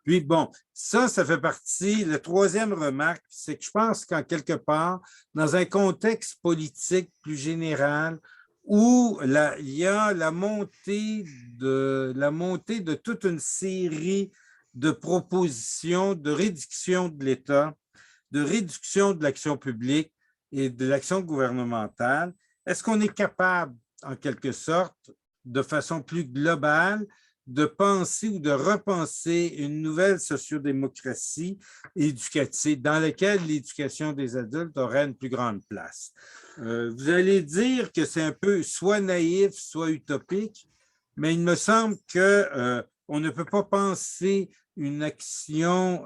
Puis bon, ça fait partie. La troisième remarque, c'est que je pense qu'en quelque part, dans un contexte politique plus général, où il y a la montée de toute une série de propositions de réduction de l'État, de réduction de l'action publique et de l'action gouvernementale, est-ce qu'on est capable, en quelque sorte, de façon plus globale, de penser ou de repenser une nouvelle sociodémocratie éducative dans laquelle l'éducation des adultes aurait une plus grande place? Vous allez dire que c'est un peu soit naïf, soit utopique, mais il me semble qu'on ne peut pas penser une action,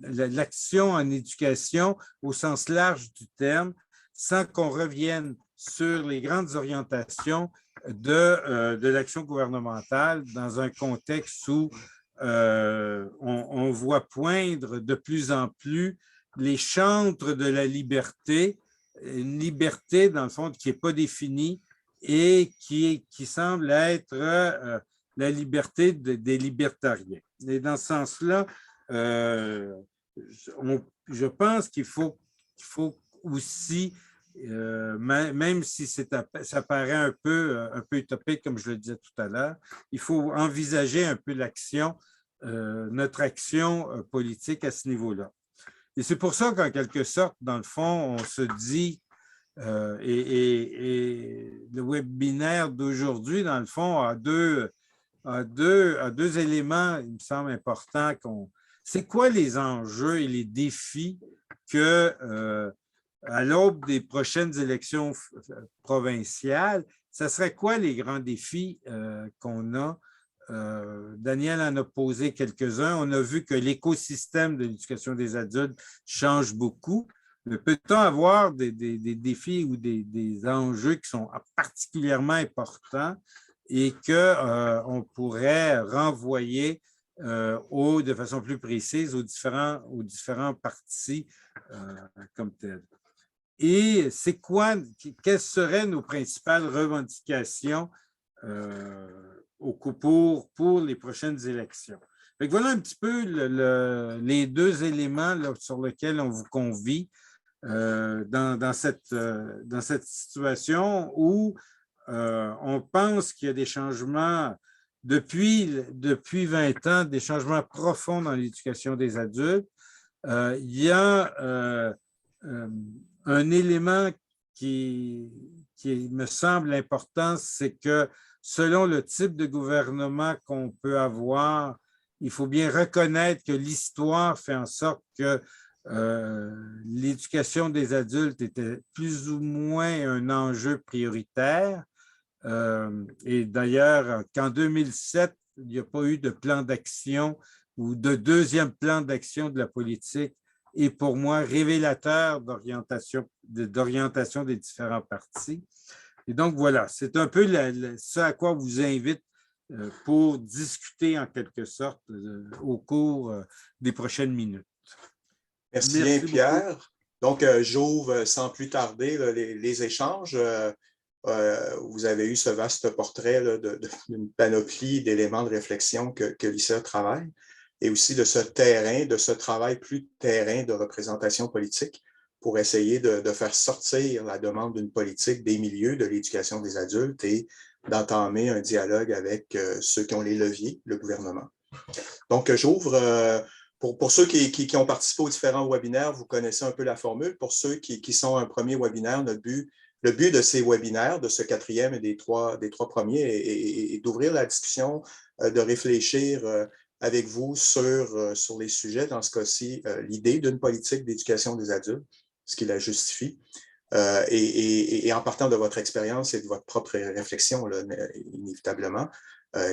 l'action en éducation au sens large du terme, sans qu'on revienne sur les grandes orientations de l'action gouvernementale dans un contexte où on voit poindre de plus en plus les chantres de la liberté, une liberté, dans le fond, qui n'est pas définie et qui semble être la liberté des libertariens. Et dans ce sens-là, je pense qu'il faut aussi, même si ça paraît un peu utopique, comme je le disais tout à l'heure, il faut envisager un peu notre action politique à ce niveau-là. Et c'est pour ça qu'en quelque sorte, dans le fond, on se dit, et le webinaire d'aujourd'hui, dans le fond, a deux éléments, il me semble, importants. C'est quoi les enjeux et les défis que à l'aube des prochaines élections provinciales, ça serait quoi les grands défis qu'on a? Daniel en a posé quelques-uns. On a vu que l'écosystème de l'éducation des adultes change beaucoup. Mais peut-on avoir des défis ou des enjeux qui sont particulièrement importants et qu'on pourrait renvoyer de façon plus précise aux différents partis comme tels? Et c'est quoi, quelles seraient nos principales revendications pour les prochaines élections? Donc, voilà un petit peu les deux éléments là, sur lesquels on vous convie dans cette situation où on pense qu'il y a des changements depuis 20 ans, des changements profonds dans l'éducation des adultes. Il y a un élément qui me semble important, c'est que selon le type de gouvernement qu'on peut avoir, il faut bien reconnaître que l'histoire fait en sorte que l'éducation des adultes était plus ou moins un enjeu prioritaire. Et d'ailleurs, qu'en 2007, il n'y a pas eu de plan d'action ou de deuxième plan d'action de la politique est pour moi révélateur d'orientation des différents partis. Et donc, voilà, c'est un peu ce à quoi on vous invite pour discuter en quelque sorte au cours des prochaines minutes. Merci bien, Pierre. Donc, j'ouvre sans plus tarder là, les échanges. Vous avez eu ce vaste portrait d'une panoplie d'éléments de réflexion que l'ICA travaille et aussi de ce terrain, de ce travail plus terrain de représentation politique pour essayer de faire sortir la demande d'une politique des milieux de l'éducation des adultes et d'entamer un dialogue avec ceux qui ont les leviers, le gouvernement. Donc, j'ouvre, pour ceux qui ont participé aux différents webinaires, vous connaissez un peu la formule. Pour ceux qui sont un premier webinaire, le but de ces webinaires, de ce quatrième et des trois premiers, est d'ouvrir la discussion, de réfléchir avec vous sur les sujets, dans ce cas-ci, l'idée d'une politique d'éducation des adultes, ce qui la justifie, et en partant de votre expérience et de votre propre réflexion, là, inévitablement,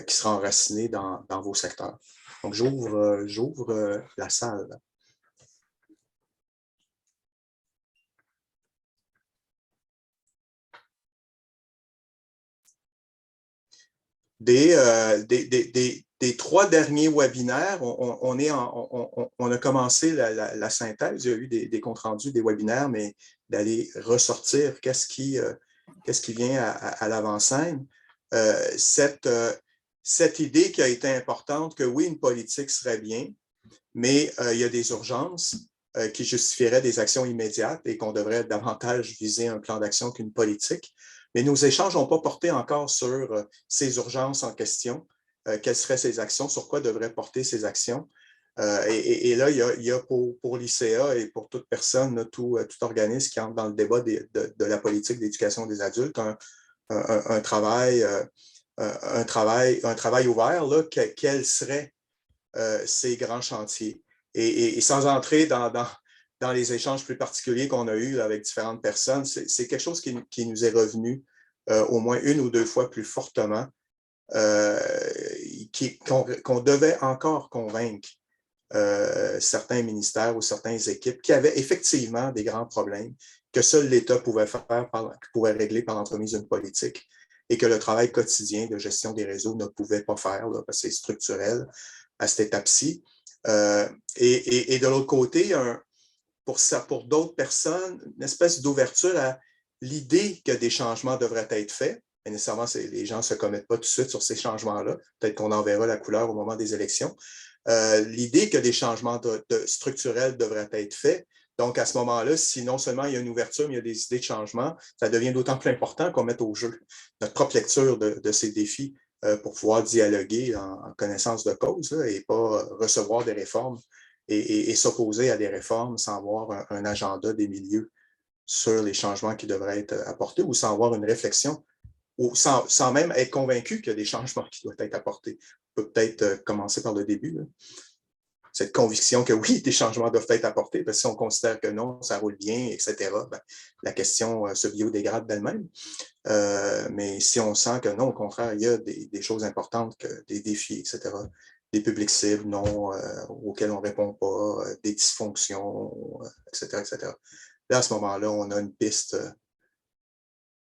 qui sera enracinée dans vos secteurs. Donc, j'ouvre la salle. Des trois derniers webinaires, on a commencé la synthèse. Il y a eu des comptes rendus des webinaires, mais d'aller ressortir qu'est-ce qui vient à l'avant-scène. Cette idée qui a été importante, que oui, une politique serait bien, mais il y a des urgences qui justifieraient des actions immédiates et qu'on devrait davantage viser un plan d'action qu'une politique. Mais nos échanges n'ont pas porté encore sur ces urgences en question, quelles seraient ces actions, sur quoi devraient porter ces actions. Et là, il y a pour l'ICA et pour toute personne, là, tout organisme qui entre dans le débat de la politique d'éducation des adultes, un travail ouvert, là, quels seraient ces grands chantiers. Et sans entrer dans les échanges plus particuliers qu'on a eus avec différentes personnes, c'est quelque chose qui nous est revenu au moins une ou deux fois plus fortement, qu'on devait encore convaincre certains ministères ou certaines équipes qui avaient effectivement des grands problèmes que seul l'État pouvait régler par l'entremise d'une politique et que le travail quotidien de gestion des réseaux ne pouvait pas faire, là, parce que c'est structurel à cette étape-ci. Et de l'autre côté, pour d'autres personnes, une espèce d'ouverture à l'idée que des changements devraient être faits. Mais nécessairement, les gens ne se commettent pas tout de suite sur ces changements-là. Peut-être qu'on en verra la couleur au moment des élections. L'idée que des changements structurels devraient être faits. Donc, à ce moment-là, si non seulement il y a une ouverture, mais il y a des idées de changement, ça devient d'autant plus important qu'on mette au jeu notre propre lecture de ces défis pour pouvoir dialoguer en connaissance de cause là, et pas recevoir des réformes et s'opposer à des réformes sans avoir un agenda des milieux sur les changements qui devraient être apportés ou sans avoir une réflexion ou sans même être convaincu qu'il y a des changements qui doivent être apportés. On peut peut-être commencer par le début. Là. cette conviction que oui, des changements doivent être apportés, parce que si on considère que non, ça roule bien, etc., ben, la question se biodégrade d'elle-même. Mais si on sent que non, au contraire, il y a des choses importantes, des défis, etc., des publics cibles non, auxquels on ne répond pas, des dysfonctions, etc., etc. Là, à ce moment-là, on a une piste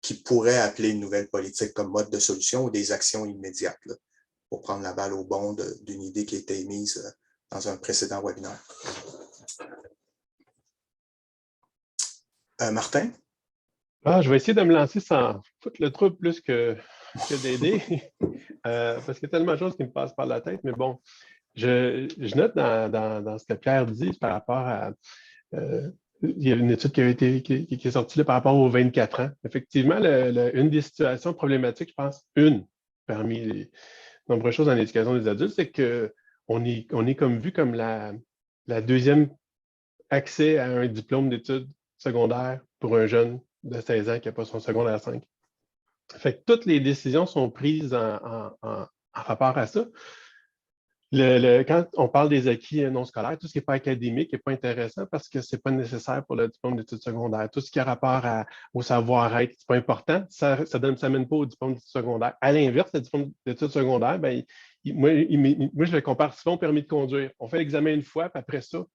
qui pourrait appeler une nouvelle politique comme mode de solution ou des actions immédiates là, pour prendre la balle au bond d'une idée qui a été émise dans un précédent webinaire. Martin? Je vais essayer de me lancer sans foutre le trouble plus que d'aider, parce qu'il y a tellement de choses qui me passent par la tête, mais bon, je note dans ce que Pierre dit par rapport à... il y a une étude qui est sortie là, par rapport aux 24 ans. Effectivement, une des situations problématiques, je pense, parmi les nombreuses choses en éducation des adultes, c'est qu'on est comme vu comme la deuxième accès à un diplôme d'études secondaires pour un jeune de 16 ans qui n'a pas son secondaire 5. Fait que toutes les décisions sont prises en rapport à ça. Quand on parle des acquis non scolaires, tout ce qui n'est pas académique n'est pas intéressant parce que ce n'est pas nécessaire pour le diplôme d'études secondaires. Tout ce qui a rapport au savoir-être, ce n'est pas important. Ça ne mène pas au diplôme d'études secondaires. À l'inverse, le diplôme d'études secondaires, ben, moi, je le compare souvent au permis de conduire. On fait l'examen une fois, puis après ça,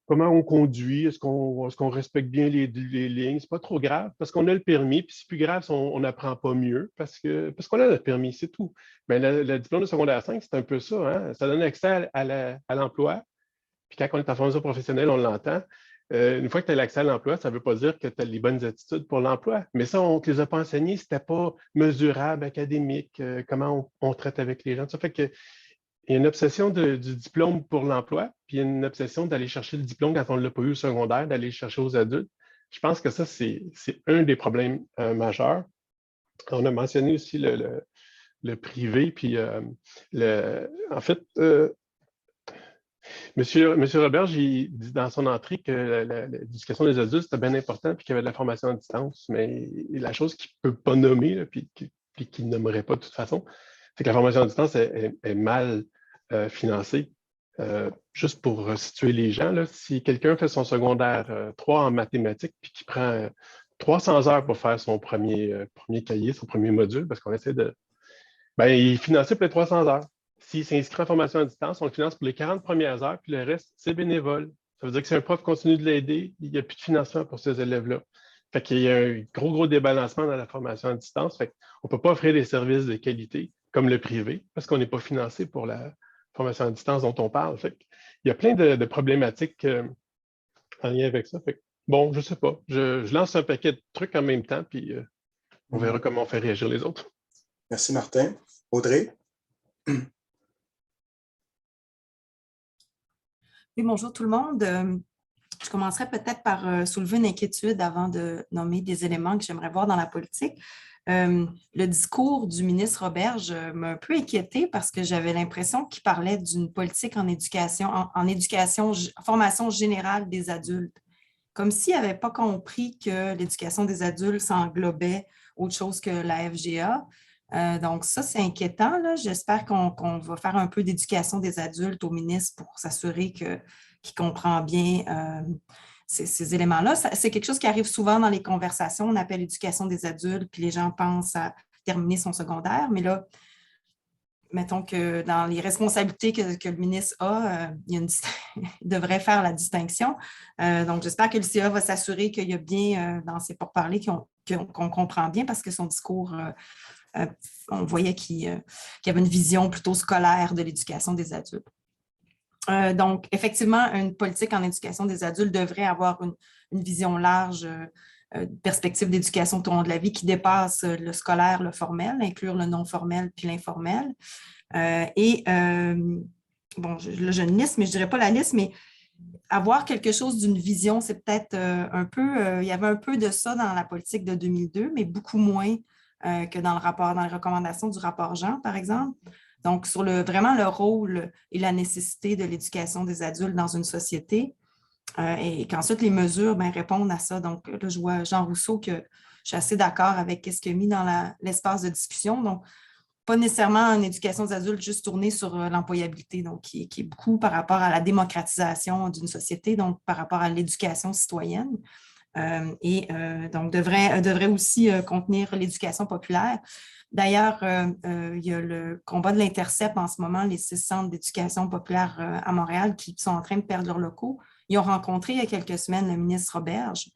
comment on conduit, est-ce qu'on respecte bien les lignes? C'est pas trop grave parce qu'on a le permis, puis c'est plus grave si on n'apprend pas mieux parce qu'on a notre permis, c'est tout. Mais le diplôme de secondaire 5, c'est un peu ça, hein? Ça donne accès à l'emploi. Puis quand on est en formation professionnelle, on l'entend. Une fois que tu as l'accès à l'emploi, ça ne veut pas dire que tu as les bonnes attitudes pour l'emploi. Mais ça, on ne te les a pas enseignés, c'était pas mesurable, académique, comment on traite avec les gens. Ça fait que il y a une obsession du diplôme pour l'emploi, puis il y a une obsession d'aller chercher le diplôme quand on ne l'a pas eu au secondaire, d'aller le chercher aux adultes. Je pense que ça, c'est un des problèmes majeurs. On a mentionné aussi le privé, puis en fait, M. Roberge, il dit dans son entrée que l'éducation des adultes, c'était bien important, puis qu'il y avait de la formation à distance, mais la chose qu'il ne peut pas nommer, là, puis qu'il ne nommerait pas de toute façon, c'est que la formation à distance est mal financée. Juste pour situer les gens, là, si quelqu'un fait son secondaire 3 en mathématiques, puis qu'il prend 300 heures pour faire son premier cahier, son premier module, parce qu'on essaie de... Ben, il est financé pour les 300 heures. S'il s'inscrit en formation à distance, on le finance pour les 40 premières heures, puis le reste, c'est bénévole. Ça veut dire que si un prof continue de l'aider, il n'y a plus de financement pour ces élèves-là. Fait qu'il y a un gros débalancement dans la formation à distance. Fait qu'on ne peut pas offrir des services de qualité comme le privé parce qu'on n'est pas financé pour la formation à distance dont on parle. Fait il y a plein de problématiques en lien avec ça. Fait que, bon, je ne sais pas. Je lance un paquet de trucs en même temps, puis on verra comment on fait réagir les autres. Merci, Martin. Audrey? Oui, bonjour tout le monde. Je commencerai peut-être par soulever une inquiétude avant de nommer des éléments que j'aimerais voir dans la politique. Le discours du ministre Roberge m'a un peu inquiétée parce que j'avais l'impression qu'il parlait d'une politique en éducation, formation générale des adultes, comme s'il n'avait pas compris que l'éducation des adultes, ça englobait autre chose que la FGA. Donc, ça, c'est inquiétant. J'espère qu'on va faire un peu d'éducation des adultes au ministre pour s'assurer qu'il comprend bien ces éléments-là. C'est quelque chose qui arrive souvent dans les conversations. On appelle éducation des adultes, puis les gens pensent à terminer son secondaire. Mais là, mettons que dans les responsabilités que le ministre a, il devrait faire la distinction. Donc, j'espère que le CA va s'assurer qu'il y a bien dans ses pourparlers qu'on comprend bien parce que son discours... on voyait qu'il y avait une vision plutôt scolaire de l'éducation des adultes. Donc, effectivement, une politique en éducation des adultes devrait avoir une vision large, perspective d'éducation tout au long de la vie qui dépasse le scolaire, le formel, inclure le non formel puis l'informel. Bon, je ne liste, mais je ne dirais pas la liste, mais avoir quelque chose d'une vision, c'est peut-être un peu, il y avait un peu de ça dans la politique de 2002, mais beaucoup moins que dans les recommandations du rapport Jean, par exemple. Donc, sur vraiment le rôle et la nécessité de l'éducation des adultes dans une société et qu'ensuite les mesures répondent à ça. Donc, là, je vois Jean Rousseau que je suis assez d'accord avec ce qu'il a mis dans l'espace de discussion. Donc, pas nécessairement une éducation des adultes juste tournée sur l'employabilité, donc qui est beaucoup par rapport à la démocratisation d'une société, donc par rapport à l'éducation citoyenne. Donc devrait aussi contenir l'éducation populaire. D'ailleurs, il y a le combat de l'Intercept en ce moment, les 6 centres d'éducation populaire à Montréal qui sont en train de perdre leurs locaux. Ils ont rencontré il y a quelques semaines le ministre Roberge.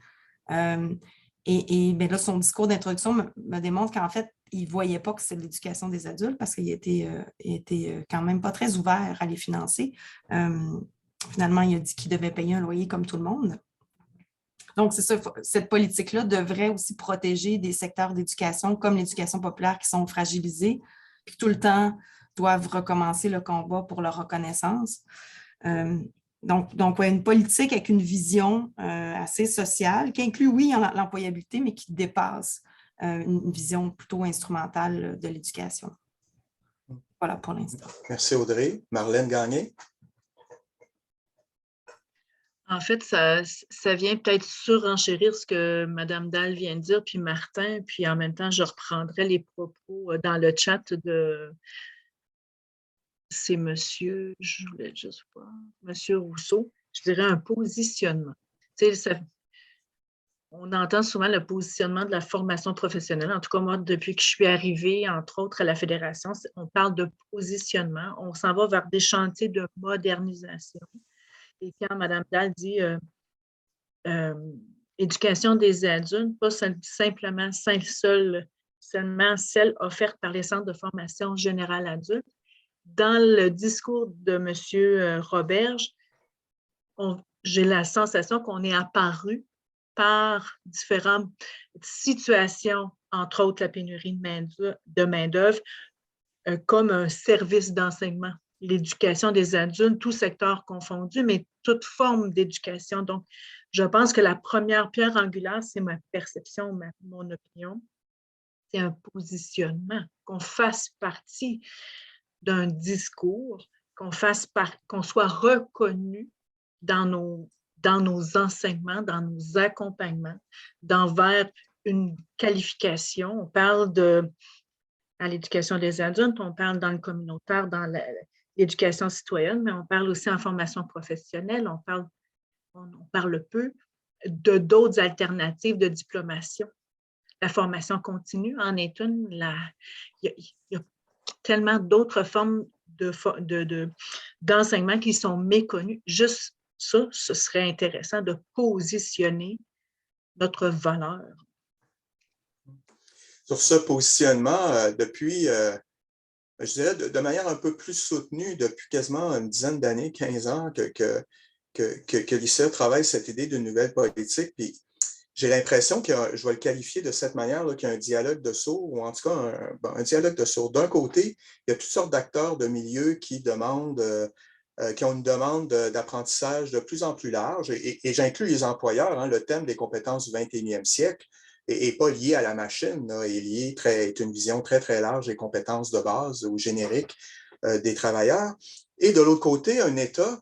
Bien là, son discours d'introduction me démontre qu'en fait, il ne voyait pas que c'est l'éducation des adultes parce qu'il était quand même pas très ouvert à les financer. Finalement, il a dit qu'il devait payer un loyer comme tout le monde. Donc, c'est ça, cette politique-là devrait aussi protéger des secteurs d'éducation comme l'éducation populaire qui sont fragilisés, puis tout le temps doivent recommencer le combat pour leur reconnaissance. Donc ouais, une politique avec une vision assez sociale, qui inclut, oui, l'employabilité, mais qui dépasse une vision plutôt instrumentale de l'éducation. Voilà pour l'instant. Merci Audrey. Marlène Gagné. En fait, ça vient peut-être surenchérir ce que Mme Dalle vient de dire, puis Martin, puis en même temps, je reprendrai les propos dans le chat de... C'est monsieur, je voulais juste voir, monsieur Rousseau, je dirais un positionnement. Tu sais, on entend souvent le positionnement de la formation professionnelle. En tout cas, moi, depuis que je suis arrivée, entre autres, à la Fédération, on parle de positionnement. On s'en va vers des chantiers de modernisation. Et quand Mme Dalle dit éducation des adultes, pas simplement seulement celle offerte par les centres de formation générale adulte. Dans le discours de M. Roberge, j'ai la sensation qu'on est apparu par différentes situations, entre autres la pénurie de main-d'œuvre, comme un service d'enseignement. L'éducation des adultes, tout secteur confondu, mais toute forme d'éducation. Donc, je pense que la première pierre angulaire, c'est ma perception, mon opinion, c'est un positionnement, qu'on fasse partie d'un discours, qu'on soit reconnu dans nos enseignements, dans nos accompagnements, vers une qualification. On parle à l'éducation des adultes, on parle dans le communautaire, dans l'éducation citoyenne, mais on parle aussi en formation professionnelle, on parle peu d'autres alternatives de diplomation. La formation continue en est une. Il y a tellement d'autres formes d'enseignement qui sont méconnues. Juste ça, ce serait intéressant de positionner notre valeur. Sur ce positionnement, depuis, je dirais, de manière un peu plus soutenue, depuis quasiment une dizaine d'années, 15 ans, que l'ICA travaille cette idée d'une nouvelle politique. Puis j'ai l'impression je vais le qualifier de cette manière, qu'il y a un dialogue de sourds, ou en tout cas un dialogue de sourds. D'un côté, il y a toutes sortes d'acteurs de milieu qui ont une demande d'apprentissage de plus en plus large, et j'inclus les employeurs. Le thème des compétences du 21e siècle n'est pas lié à la machine, est une vision très, très large des compétences de base ou génériques des travailleurs. Et de l'autre côté, un État.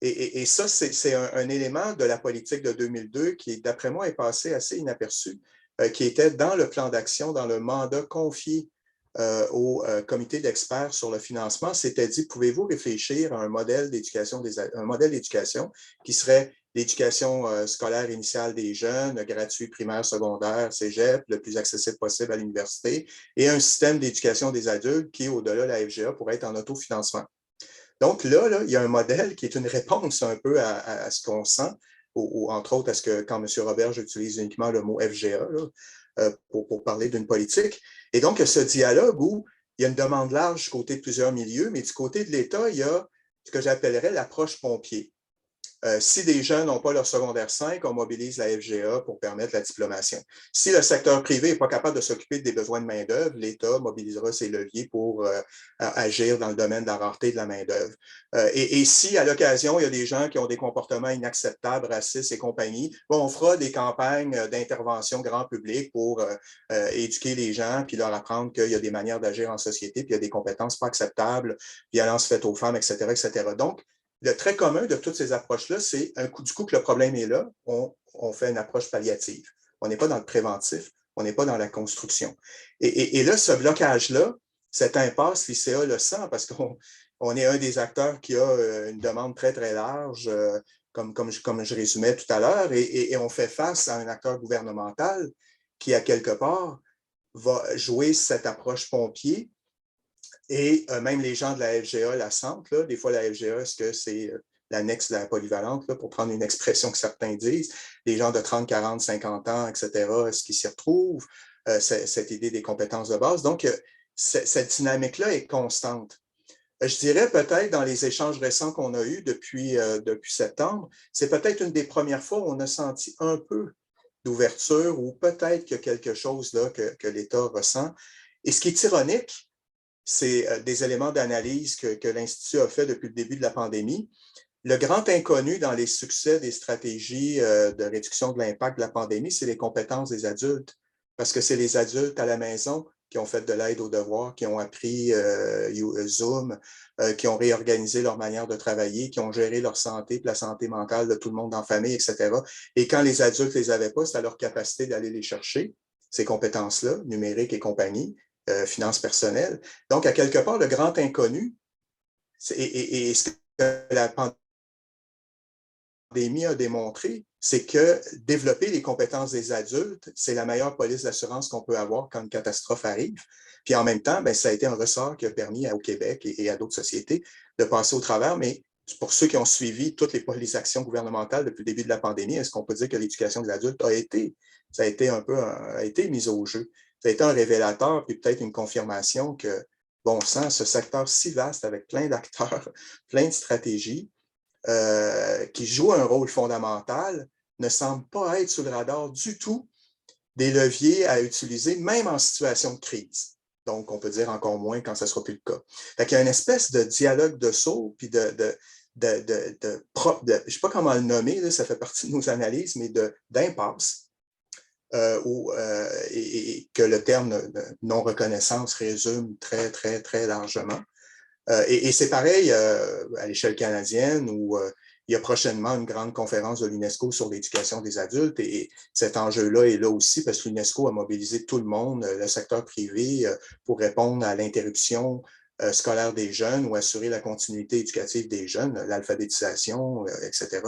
Et ça, c'est un élément de la politique de 2002 qui, d'après moi, est passé assez inaperçu, qui était dans le plan d'action, dans le mandat confié au comité d'experts sur le financement. C'était dit, pouvez-vous réfléchir à un modèle d'éducation qui serait l'éducation scolaire initiale des jeunes, gratuit, primaire, secondaire, cégep, le plus accessible possible à l'université, et un système d'éducation des adultes qui, au-delà de la FGA, pourrait être en autofinancement. Donc là, il y a un modèle qui est une réponse un peu à ce qu'on sent, entre autres à ce que quand M. Roberge utilise uniquement le mot FGA pour parler d'une politique. Et donc, il y a ce dialogue où il y a une demande large du côté de plusieurs milieux, mais du côté de l'État, il y a ce que j'appellerais l'approche pompier. Si des jeunes n'ont pas leur secondaire 5, on mobilise la FGA pour permettre la diplomation. Si le secteur privé n'est pas capable de s'occuper des besoins de main-d'œuvre, l'État mobilisera ses leviers pour agir dans le domaine de la rareté de la main-d'œuvre. Et si, à l'occasion, il y a des gens qui ont des comportements inacceptables, racistes et compagnie, on fera des campagnes d'intervention grand public pour éduquer les gens puis leur apprendre qu'il y a des manières d'agir en société, puis il y a des compétences pas acceptables, violence faite aux femmes, etc., etc. Donc, le trait commun de toutes ces approches-là, c'est du coup que le problème est là, on fait une approche palliative. On n'est pas dans le préventif, on n'est pas dans la construction. Et là, ce blocage-là, Cette impasse, l'ICA le sent parce qu'on est un des acteurs qui a une demande très, très large, comme je résumais tout à l'heure, et on fait face à un acteur gouvernemental qui, à quelque part, va jouer cette approche pompier. Et même les gens de la FGA la sentent. Là. Des fois, la FGA, est-ce que c'est l'annexe de la polyvalente, là, pour prendre une expression que certains disent, les gens de 30, 40, 50 ans, etc., est-ce qu'ils s'y retrouvent? Cette idée des compétences de base. Donc, cette dynamique-là est constante. Je dirais peut-être dans les échanges récents qu'on a eus depuis septembre, c'est peut-être une des premières fois où on a senti un peu d'ouverture ou peut-être qu'il y a quelque chose là que l'État ressent. Et ce qui est ironique, c'est des éléments d'analyse que l'Institut a fait depuis le début de la pandémie. Le grand inconnu dans les succès des stratégies de réduction de l'impact de la pandémie, c'est les compétences des adultes. Parce que c'est les adultes à la maison qui ont fait de l'aide aux devoirs, qui ont appris Zoom, qui ont réorganisé leur manière de travailler, qui ont géré leur santé, la santé mentale de tout le monde dans la famille, etc. Et quand les adultes ne les avaient pas, c'était leur capacité d'aller les chercher, ces compétences-là, numériques et compagnie, finances personnelles. Donc, à quelque part, le grand inconnu, et ce que la pandémie a démontré, c'est que développer les compétences des adultes, c'est la meilleure police d'assurance qu'on peut avoir quand une catastrophe arrive. Puis en même temps, bien, ça a été un ressort qui a permis au Québec et à d'autres sociétés de passer au travers. Mais pour ceux qui ont suivi toutes les actions gouvernementales depuis le début de la pandémie, est-ce qu'on peut dire que l'éducation des adultes a été mise au jeu? Ça a été un révélateur, puis peut-être une confirmation que, bon sang, ce secteur si vaste avec plein d'acteurs, plein de stratégies, qui jouent un rôle fondamental, ne semble pas être sous le radar du tout des leviers à utiliser, même en situation de crise. Donc, on peut dire encore moins quand ce ne sera plus le cas. Fait qu'il y a une espèce de dialogue de saut, puis je ne sais pas comment le nommer, là, ça fait partie de nos analyses, mais d'impasse, et que le terme de non-reconnaissance résume très, très, très largement. Et c'est pareil à l'échelle canadienne où il y a prochainement une grande conférence de l'UNESCO sur l'éducation des adultes et cet enjeu-là est là aussi parce que l'UNESCO a mobilisé tout le monde, le secteur privé, pour répondre à l'interruption scolaire des jeunes ou assurer la continuité éducative des jeunes, l'alphabétisation, etc.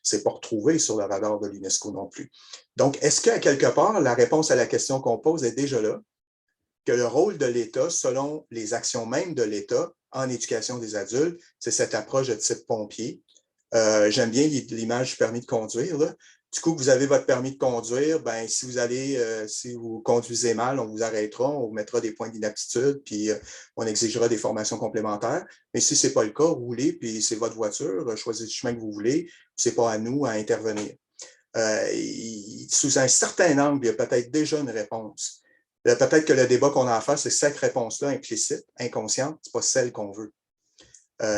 Ce n'est pas retrouvé sur le radar de l'UNESCO non plus. Donc, est-ce qu'à quelque part, la réponse à la question qu'on pose est déjà là? Que le rôle de l'État, selon les actions même de l'État en éducation des adultes, c'est cette approche de type pompier. J'aime bien l'image du permis de conduire. Là. Du coup, vous avez votre permis de conduire, ben, si vous conduisez mal, on vous arrêtera, on vous mettra des points d'inaptitude, puis on exigera des formations complémentaires. Mais si ce n'est pas le cas, roulez, puis c'est votre voiture, choisissez le chemin que vous voulez, ce n'est pas à nous à intervenir. Sous un certain angle, il y a peut-être déjà une réponse. Peut-être que le débat qu'on a à faire, c'est cette réponse-là implicite, inconsciente, ce n'est pas celle qu'on veut.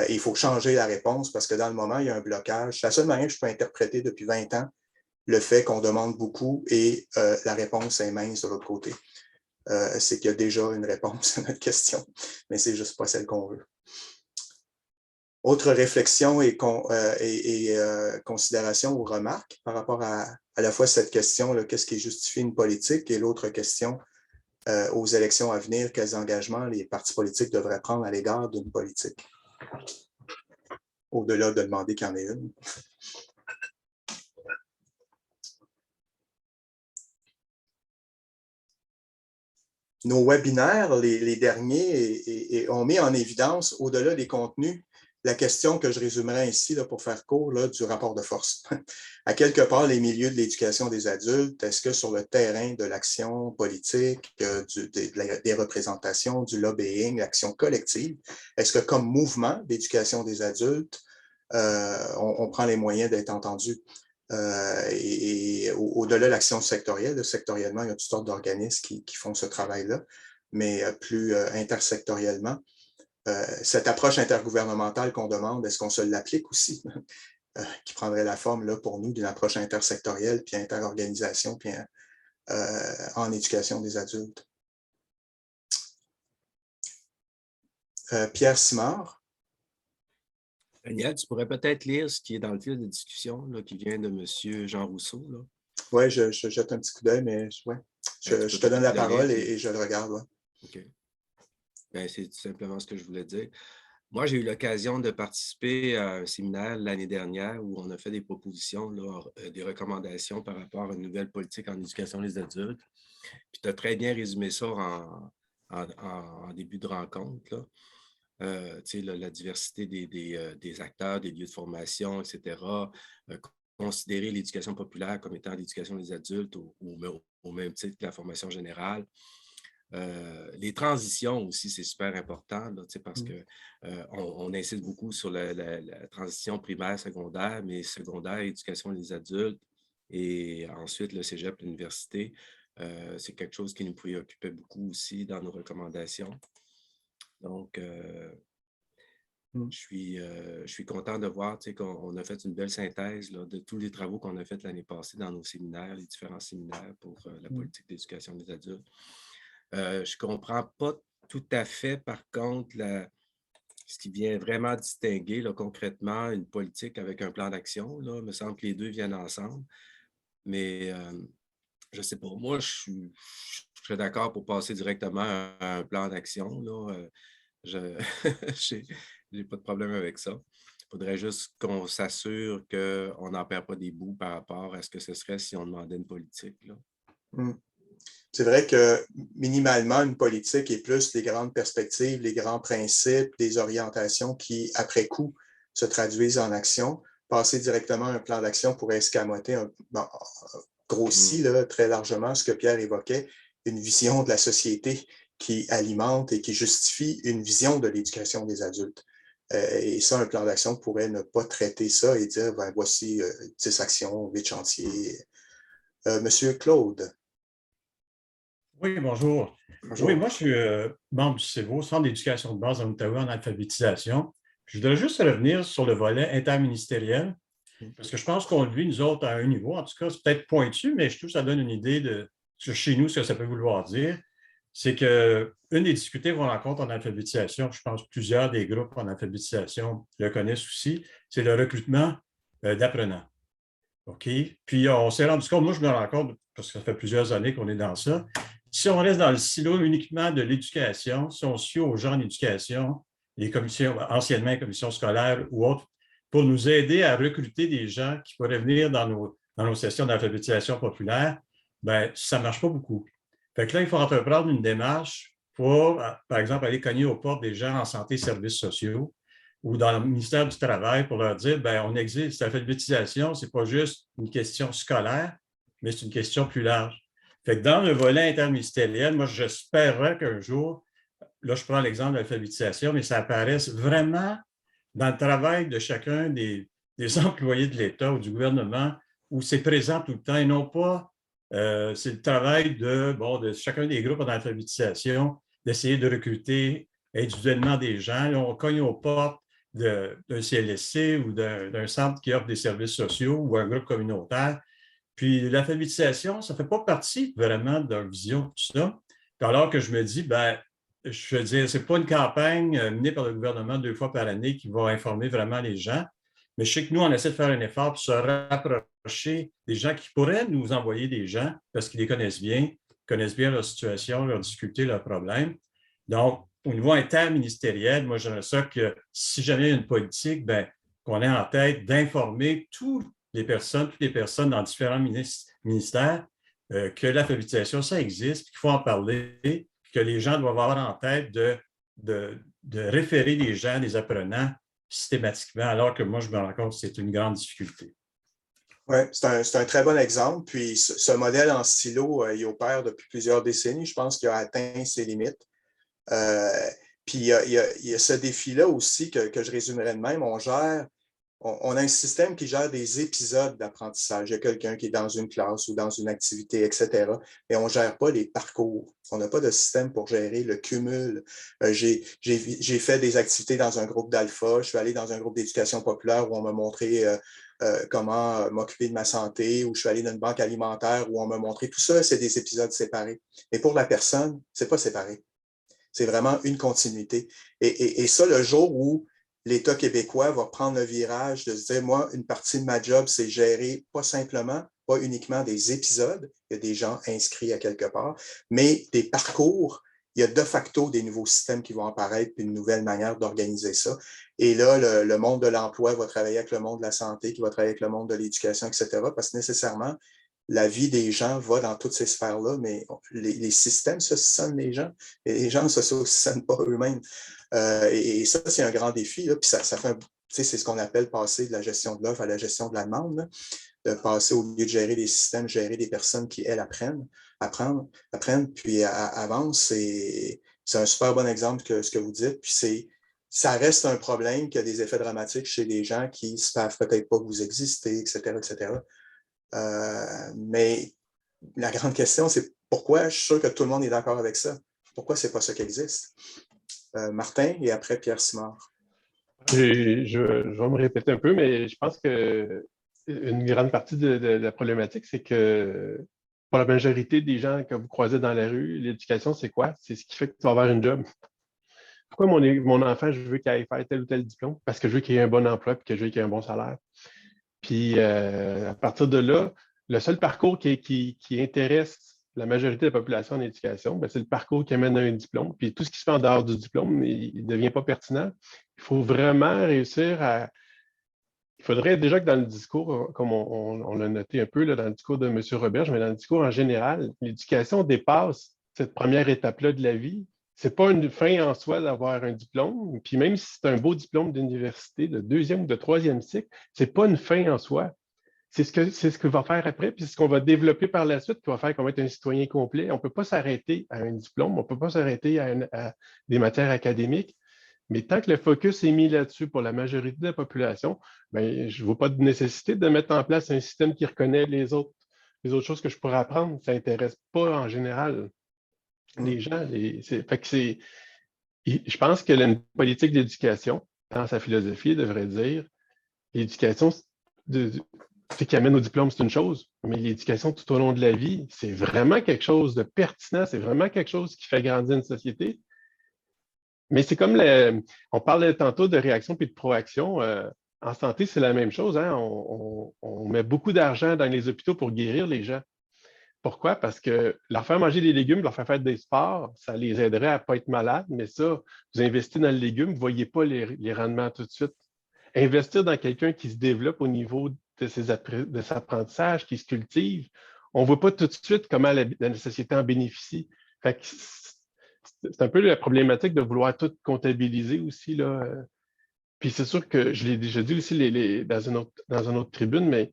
Il faut changer la réponse parce que dans le moment, il y a un blocage. C'est la seule manière que je peux interpréter depuis 20 ans le fait qu'on demande beaucoup et la réponse est mince de l'autre côté. C'est qu'il y a déjà une réponse à notre question, mais c'est juste pas celle qu'on veut. Autre réflexion et considération ou remarque par rapport à la fois cette question, qu'est-ce qui justifie une politique, et l'autre question, aux élections à venir, quels engagements les partis politiques devraient prendre à l'égard d'une politique, au-delà de demander qu'il y en ait une. Nos webinaires, les derniers, ont mis en évidence, au-delà des contenus, la question que je résumerai ici, là, pour faire court, là, du rapport de force. À quelque part, les milieux de l'éducation des adultes, est-ce que sur le terrain de l'action politique, des représentations, du lobbying, l'action collective, est-ce que comme mouvement d'éducation des adultes, on prend les moyens d'être entendu? Et au-delà de l'action sectorielle, sectoriellement, il y a toutes sortes d'organismes qui font ce travail-là, mais plus intersectoriellement. Cette approche intergouvernementale qu'on demande, est-ce qu'on se l'applique aussi, qui prendrait la forme là, pour nous d'une approche intersectorielle, puis interorganisation, puis en éducation des adultes. Pierre Simard. Daniel, tu pourrais peut-être lire ce qui est dans le fil de discussion là, qui vient de M. Jean Rousseau. Oui, je jette un petit coup d'œil, mais ouais. Je te donne la parole et je le regarde. Ouais. OK. Ben, c'est tout simplement ce que je voulais dire. Moi, j'ai eu l'occasion de participer à un séminaire l'année dernière où on a fait des propositions, là, des recommandations par rapport à une nouvelle politique en éducation des adultes. Puis tu as très bien résumé ça en début de rencontre, là. Tu sais, la diversité des acteurs, des lieux de formation, etc. Considérer l'éducation populaire comme étant l'éducation des adultes au même titre que la formation générale. Les transitions aussi, c'est super important là, parce qu'on insiste beaucoup sur la transition primaire, secondaire, mais secondaire, éducation des adultes et ensuite le cégep, l'université. C'est quelque chose qui nous préoccupait beaucoup aussi dans nos recommandations. Donc, je suis content de voir qu'on a fait une belle synthèse là, de tous les travaux qu'on a faits l'année passée dans nos séminaires, les différents séminaires pour la politique d'éducation des adultes. Je ne comprends pas tout à fait, par contre, ce qui vient vraiment distinguer là, concrètement une politique avec un plan d'action. Il me semble que les deux viennent ensemble. Mais je ne sais pas, moi, je serais d'accord pour passer directement à un plan d'action. Je n'ai pas de problème avec ça. Il faudrait juste qu'on s'assure qu'on n'en perd pas des bouts par rapport à ce que ce serait si on demandait une politique. Là. C'est vrai que minimalement, une politique est plus les grandes perspectives, les grands principes, les orientations qui, après coup, se traduisent en action. Passer directement à un plan d'action pourrait escamoter, grossi là, très largement ce que Pierre évoquait, une vision de la société qui alimente et qui justifie une vision de l'éducation des adultes. Et ça, un plan d'action pourrait ne pas traiter ça et dire, ben, voici 10 actions, 8 chantiers. Monsieur Claude. Oui, bonjour. Bonjour. Oui, moi, je suis membre du CEVO, Centre d'éducation de base en Outaouais en alphabétisation. Je voudrais juste revenir sur le volet interministériel, parce que je pense qu'on le vit, nous autres, à un niveau. En tout cas, c'est peut-être pointu, mais je trouve que ça donne une idée de chez nous ce que ça peut vouloir dire. C'est qu'une des difficultés qu'on rencontre en alphabétisation, je pense que plusieurs des groupes en alphabétisation le connaissent aussi, c'est le recrutement d'apprenants. OK? Puis on s'est rendu compte, moi je me rends compte, parce que ça fait plusieurs années qu'on est dans ça, si on reste dans le silo uniquement de l'éducation, si on suit aux gens en éducation, les commissions, anciennement les commissions scolaires ou autres, pour nous aider à recruter des gens qui pourraient venir dans nos sessions d'alphabétisation populaire, bien, ça ne marche pas beaucoup. Fait que là, il faut entreprendre une démarche pour, par exemple, aller cogner aux portes des gens en santé et services sociaux ou dans le ministère du Travail pour leur dire, bien, on existe, l'alphabétisation, ce n'est pas juste une question scolaire, mais c'est une question plus large. Fait que dans le volet interministériel, moi, j'espérais qu'un jour, là, je prends l'exemple de l'alphabétisation, mais ça apparaisse vraiment dans le travail de chacun des employés de l'État ou du gouvernement, où c'est présent tout le temps et non pas, c'est le travail de chacun des groupes en alphabétisation, d'essayer de recruter individuellement des gens. Là, on cogne aux portes d'un CLSC ou d'un centre qui offre des services sociaux ou un groupe communautaire. Puis l'alphabétisation, ça ne fait pas partie vraiment de leur vision, tout ça. Puis alors que je me dis, bien, je veux dire, ce n'est pas une campagne menée par le gouvernement 2 fois par année qui va informer vraiment les gens, mais je sais que nous, on essaie de faire un effort pour se rapprocher des gens qui pourraient nous envoyer des gens parce qu'ils les connaissent bien leur situation, leurs difficultés, leurs problèmes. Donc, au niveau interministériel, moi, j'aimerais ça que si jamais il y a une politique, bien, qu'on ait en tête d'informer toutes les personnes dans différents ministères que l'alphabétisation, ça existe, qu'il faut en parler, que les gens doivent avoir en tête de référer les gens, les apprenants, systématiquement, alors que moi, je me rends compte que c'est une grande difficulté. Oui, c'est un très bon exemple. Puis ce modèle en silo, il opère depuis plusieurs décennies. Je pense qu'il a atteint ses limites. Puis il y a ce défi-là aussi que je résumerais de même. On a un système qui gère des épisodes d'apprentissage. Il y a quelqu'un qui est dans une classe ou dans une activité, etc. Mais on ne gère pas les parcours. On n'a pas de système pour gérer le cumul. J'ai fait des activités dans un groupe d'alpha. Je suis allé dans un groupe d'éducation populaire où on m'a montré comment m'occuper de ma santé, où je suis allé dans une banque alimentaire où on m'a montré tout ça. C'est des épisodes séparés. Mais pour la personne, ce n'est pas séparé. C'est vraiment une continuité. Et ça, le jour où l'État québécois va prendre le virage de se dire, moi, une partie de ma job, c'est gérer pas uniquement des épisodes, il y a des gens inscrits à quelque part, mais des parcours, il y a de facto des nouveaux systèmes qui vont apparaître, puis une nouvelle manière d'organiser ça. Et là, le monde de l'emploi va travailler avec le monde de la santé, qui va travailler avec le monde de l'éducation, etc., parce que nécessairement, la vie des gens va dans toutes ces sphères-là, mais les systèmes saucissonnent les gens, et les gens ne se saucissonnent pas eux-mêmes. Et ça, c'est un grand défi, là, puis ça fait c'est ce qu'on appelle passer de la gestion de l'offre à la gestion de la demande, là, de passer, au lieu de gérer des systèmes, gérer des personnes qui, elles, apprennent, puis avancent. C'est un super bon exemple que ce que vous dites, puis ça reste un problème qui a des effets dramatiques chez les gens qui ne savent peut-être pas que vous existez, etc., etc. Mais la grande question, c'est pourquoi, je suis sûr que tout le monde est d'accord avec ça, pourquoi ce n'est pas ça qui existe? Martin et après Pierre Simard. Je vais me répéter un peu, mais je pense que une grande partie de la problématique, c'est que pour la majorité des gens que vous croisez dans la rue, l'éducation, c'est quoi? C'est ce qui fait que tu vas avoir une job. Pourquoi mon enfant, je veux qu'il aille faire tel ou tel diplôme? Parce que je veux qu'il ait un bon emploi et que je veux qu'il ait un bon salaire. Puis à partir de là, le seul parcours qui intéresse la majorité de la population en éducation, c'est le parcours qui amène à un diplôme. Puis tout ce qui se fait en dehors du diplôme, il ne devient pas pertinent. Il faut vraiment réussir à... Il faudrait déjà que dans le discours, comme on l'a noté un peu là, dans le discours de M. Roberge, mais dans le discours en général, l'éducation dépasse cette première étape-là de la vie. Ce n'est pas une fin en soi d'avoir un diplôme. Puis même si c'est un beau diplôme d'université de 2e ou de 3e cycle, ce n'est pas une fin en soi. C'est ce que va faire après, puis c'est ce qu'on va développer par la suite qui va faire qu'on va être un citoyen complet. On ne peut pas s'arrêter à un diplôme, on ne peut pas s'arrêter à des matières académiques. Mais tant que le focus est mis là-dessus pour la majorité de la population, bien, je ne vois pas de nécessité de mettre en place un système qui reconnaît les autres choses que je pourrais apprendre. Ça n'intéresse pas en général les gens. Je pense que la politique d'éducation, dans sa philosophie, devrait dire l'éducation, ce qui amène au diplôme, c'est une chose, mais l'éducation tout au long de la vie, c'est vraiment quelque chose de pertinent, c'est vraiment quelque chose qui fait grandir une société. Mais c'est comme, on parlait tantôt de réaction puis de proaction. En santé, c'est la même chose. Hein? On met beaucoup d'argent dans les hôpitaux pour guérir les gens. Pourquoi? Parce que leur faire manger des légumes, leur faire des sports, ça les aiderait à ne pas être malades. Mais ça, vous investissez dans le légume, vous ne voyez pas les rendements tout de suite. Investir dans quelqu'un qui se développe au niveau de ses apprentissages, qui se cultive, on ne voit pas tout de suite comment la société en bénéficie. Fait que c'est un peu la problématique de vouloir tout comptabiliser aussi, là. Puis c'est sûr que je l'ai déjà dit aussi dans une autre tribune, mais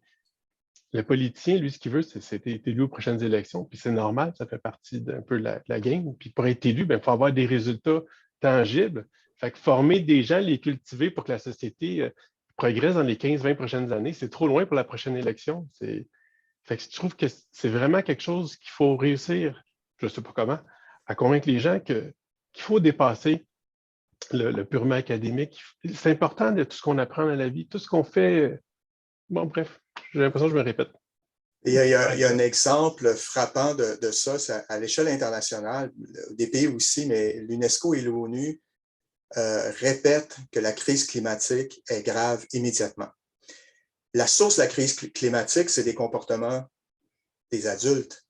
le politicien, lui, ce qu'il veut, c'est être élu aux prochaines élections. Puis c'est normal, ça fait partie d'un peu de la game. Puis pour être élu, il faut avoir des résultats tangibles. Fait que former des gens, les cultiver pour que la société progresse dans les 15-20 prochaines années, c'est trop loin pour la prochaine élection. Fait que je trouve que c'est vraiment quelque chose qu'il faut réussir, je ne sais pas comment, à convaincre les gens qu'il faut dépasser le purement académique. C'est important de tout ce qu'on apprend dans la vie, tout ce qu'on fait. Bon, bref, j'ai l'impression que je me répète. Il y a un exemple frappant de ça, à l'échelle internationale, des pays aussi, mais l'UNESCO et l'ONU répètent que la crise climatique est grave immédiatement. La source de la crise climatique, c'est des comportements des adultes.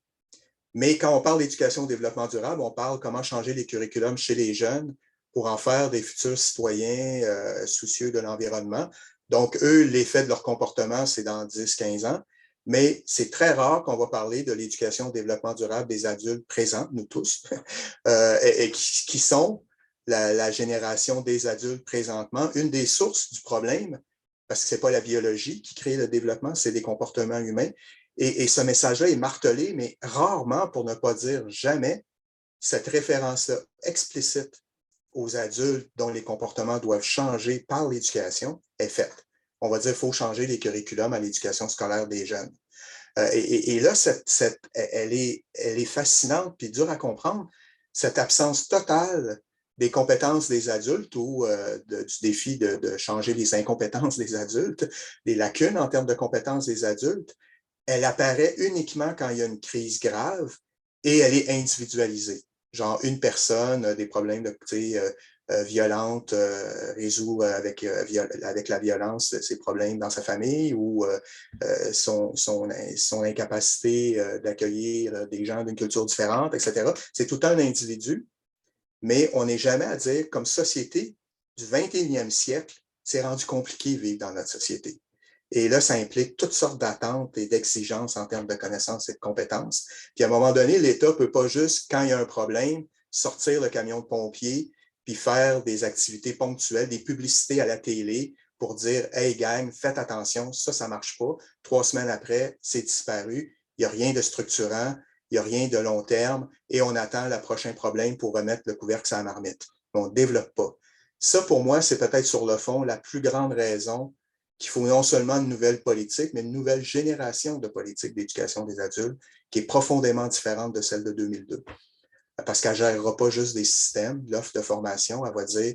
Mais quand on parle d'éducation au développement durable, on parle comment changer les curriculums chez les jeunes pour en faire des futurs citoyens soucieux de l'environnement. Donc, eux, l'effet de leur comportement, c'est dans 10-15 ans. Mais c'est très rare qu'on va parler de l'éducation au développement durable des adultes présents, nous tous, et qui sont la génération des adultes présentement. Une des sources du problème, parce que ce n'est pas la biologie qui crée le développement, c'est des comportements humains. Et ce message-là est martelé, mais rarement, pour ne pas dire jamais, cette référence-là explicite aux adultes dont les comportements doivent changer par l'éducation est faite. On va dire qu'il faut changer les curriculums à l'éducation scolaire des jeunes. Et là, elle est fascinante puis dure à comprendre, cette absence totale des compétences des adultes ou du défi de changer les incompétences des adultes, les lacunes en termes de compétences des adultes, elle apparaît uniquement quand il y a une crise grave et elle est individualisée. Genre une personne, des problèmes de violente, résout avec la violence ses problèmes dans sa famille ou son incapacité d'accueillir des gens d'une culture différente, etc. C'est tout un individu mais on n'est jamais à dire, comme société du 21e siècle, c'est rendu compliqué de vivre dans notre société. Et là, ça implique toutes sortes d'attentes et d'exigences en termes de connaissances et de compétences. Puis à un moment donné, l'État ne peut pas juste, quand il y a un problème, sortir le camion de pompiers puis faire des activités ponctuelles, des publicités à la télé pour dire « Hey gang, faites attention, ça ne marche pas. » 3 semaines après, c'est disparu. Il n'y a rien de structurant, il n'y a rien de long terme et on attend le prochain problème pour remettre le couvercle sur la marmite. On ne développe pas. Ça, pour moi, c'est peut-être sur le fond la plus grande raison qu'il faut non seulement une nouvelle politique, mais une nouvelle génération de politique d'éducation des adultes qui est profondément différente de celle de 2002. Parce qu'elle ne gérera pas juste des systèmes, l'offre de formation, elle va dire,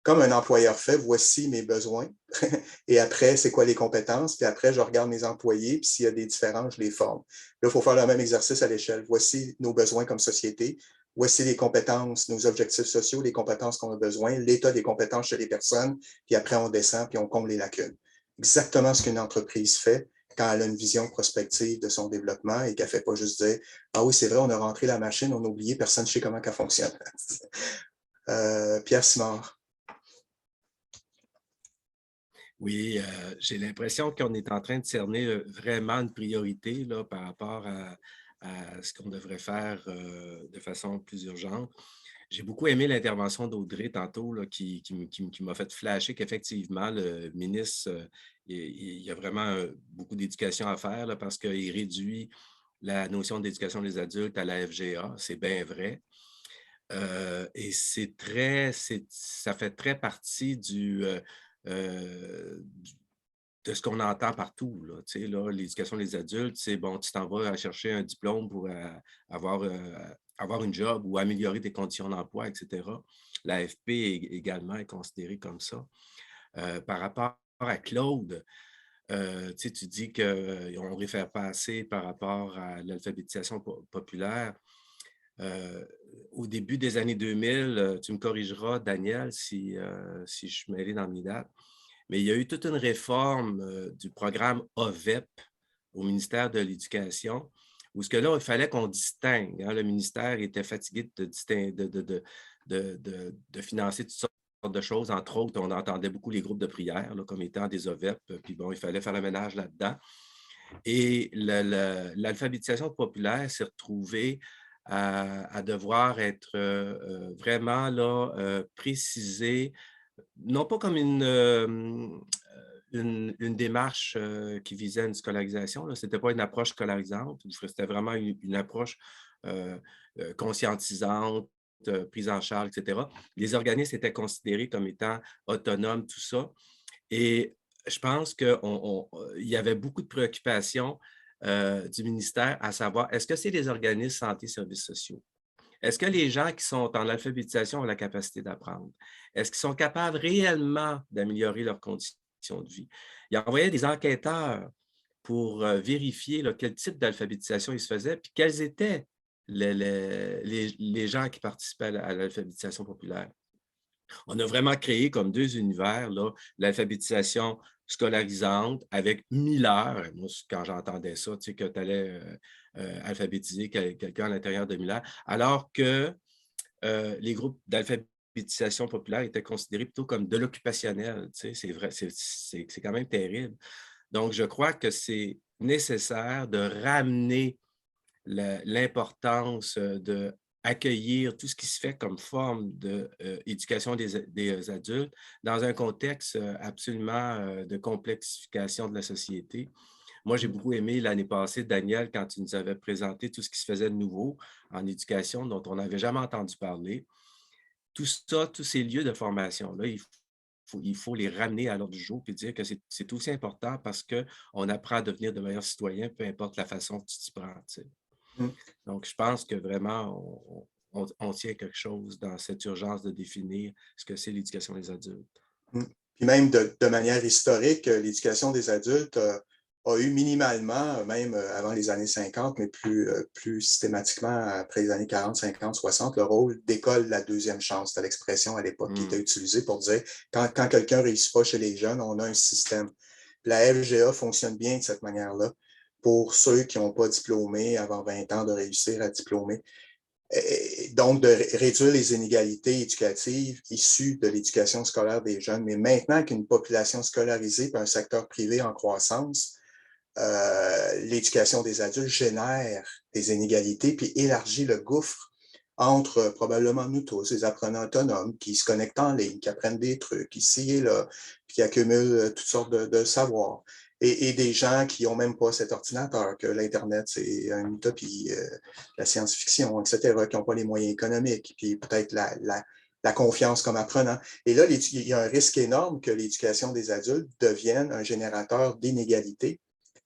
comme un employeur fait, voici mes besoins, et après, c'est quoi les compétences, puis après, je regarde mes employés, puis s'il y a des différences, je les forme. Là, il faut faire le même exercice à l'échelle. Voici nos besoins comme société, voici les compétences, nos objectifs sociaux, les compétences qu'on a besoin, l'état des compétences chez les personnes, puis après, on descend, puis on comble les lacunes. Exactement ce qu'une entreprise fait quand elle a une vision prospective de son développement et qu'elle ne fait pas juste dire « Ah oui, c'est vrai, on a rentré la machine, on a oublié, personne ne sait comment elle fonctionne. » Pierre Simard. Oui, j'ai l'impression qu'on est en train de cerner vraiment une priorité là, par rapport à ce qu'on devrait faire de façon plus urgente. J'ai beaucoup aimé l'intervention d'Audrey tantôt là, qui m'a fait flasher qu'effectivement, le ministre, il y a vraiment beaucoup d'éducation à faire là, parce qu'il réduit la notion d'éducation des adultes à la FGA. C'est bien vrai. Et ça fait très partie de ce qu'on entend partout. Là. Tu sais, là, l'éducation des adultes, c'est bon, tu t'en vas chercher un diplôme pour avoir une job ou améliorer tes conditions d'emploi, etc. L'AFP également est considérée comme ça. Par rapport à Claude, tu dis qu'on ne réfère pas assez par rapport à l'alphabétisation populaire. Au début des années 2000, tu me corrigeras, Daniel, si je suis mêlé dans mes dates, mais il y a eu toute une réforme du programme OVEP au ministère de l'Éducation, où ce que là, il fallait qu'on distingue. Hein, le ministère était fatigué de financer toutes sortes de choses. Entre autres, on entendait beaucoup les groupes de prière là, comme étant des OVEP, puis bon, il fallait faire le ménage là-dedans. Et l'alphabétisation populaire s'est retrouvée à devoir être vraiment là, précisée, non pas comme une démarche qui visait une scolarisation. Ce n'était pas une approche scolarisante, c'était vraiment une approche conscientisante, prise en charge, etc. Les organismes étaient considérés comme étant autonomes, tout ça. Et je pense qu'il y avait beaucoup de préoccupations du ministère à savoir, est-ce que c'est les organismes santé et services sociaux? Est-ce que les gens qui sont en alphabétisation ont la capacité d'apprendre? Est-ce qu'ils sont capables réellement d'améliorer leurs conditions de vie? Il envoyait des enquêteurs pour vérifier là, quel type d'alphabétisation ils se faisaient, puis quels étaient les gens qui participaient à l'alphabétisation populaire. On a vraiment créé comme 2 univers, l'alphabétisation scolarisante avec 1000 heures. Moi, quand j'entendais ça, tu sais, que tu allais alphabétiser quelqu'un à l'intérieur de 1000 heures, alors que les groupes d'alphabétisation populaire étaient considérés plutôt comme de l'occupationnel. Tu sais, c'est vrai, c'est quand même terrible. Donc, je crois que c'est nécessaire de ramener l'importance de accueillir tout ce qui se fait comme forme d'éducation des adultes dans un contexte absolument de complexification de la société. Moi, j'ai beaucoup aimé l'année passée, Daniel, quand tu nous avais présenté tout ce qui se faisait de nouveau en éducation dont on n'avait jamais entendu parler. Tout ça, tous ces lieux de formation-là, il faut les ramener à l'ordre du jour et dire que c'est aussi important parce qu'on apprend à devenir de meilleurs citoyens, peu importe la façon que tu t'y prends. Tu sais. Donc, je pense que vraiment, on tient quelque chose dans cette urgence de définir ce que c'est l'éducation des adultes. Puis même de manière historique, l'éducation des adultes a eu minimalement, même avant les années 50, mais plus systématiquement après les années 40, 50, 60, le rôle d'école de la deuxième chance. C'était l'expression à l'époque qui était utilisée pour dire quand quelqu'un ne réussit pas chez les jeunes, on a un système. La FGA fonctionne bien de cette manière-là pour ceux qui n'ont pas diplômé avant 20 ans de réussir à diplômer. donc de réduire les inégalités éducatives issues de l'éducation scolaire des jeunes. Mais maintenant qu'une population scolarisée par un secteur privé en croissance, l'éducation des adultes génère des inégalités puis élargit le gouffre entre probablement nous tous, les apprenants autonomes qui se connectent en ligne, qui apprennent des trucs ici et là, puis qui accumulent toutes sortes de savoirs. Et des gens qui n'ont même pas cet ordinateur, que l'Internet, c'est une utopie, la science-fiction, etc., qui n'ont pas les moyens économiques, puis peut-être la confiance comme apprenant. Et là, il y a un risque énorme que l'éducation des adultes devienne un générateur d'inégalités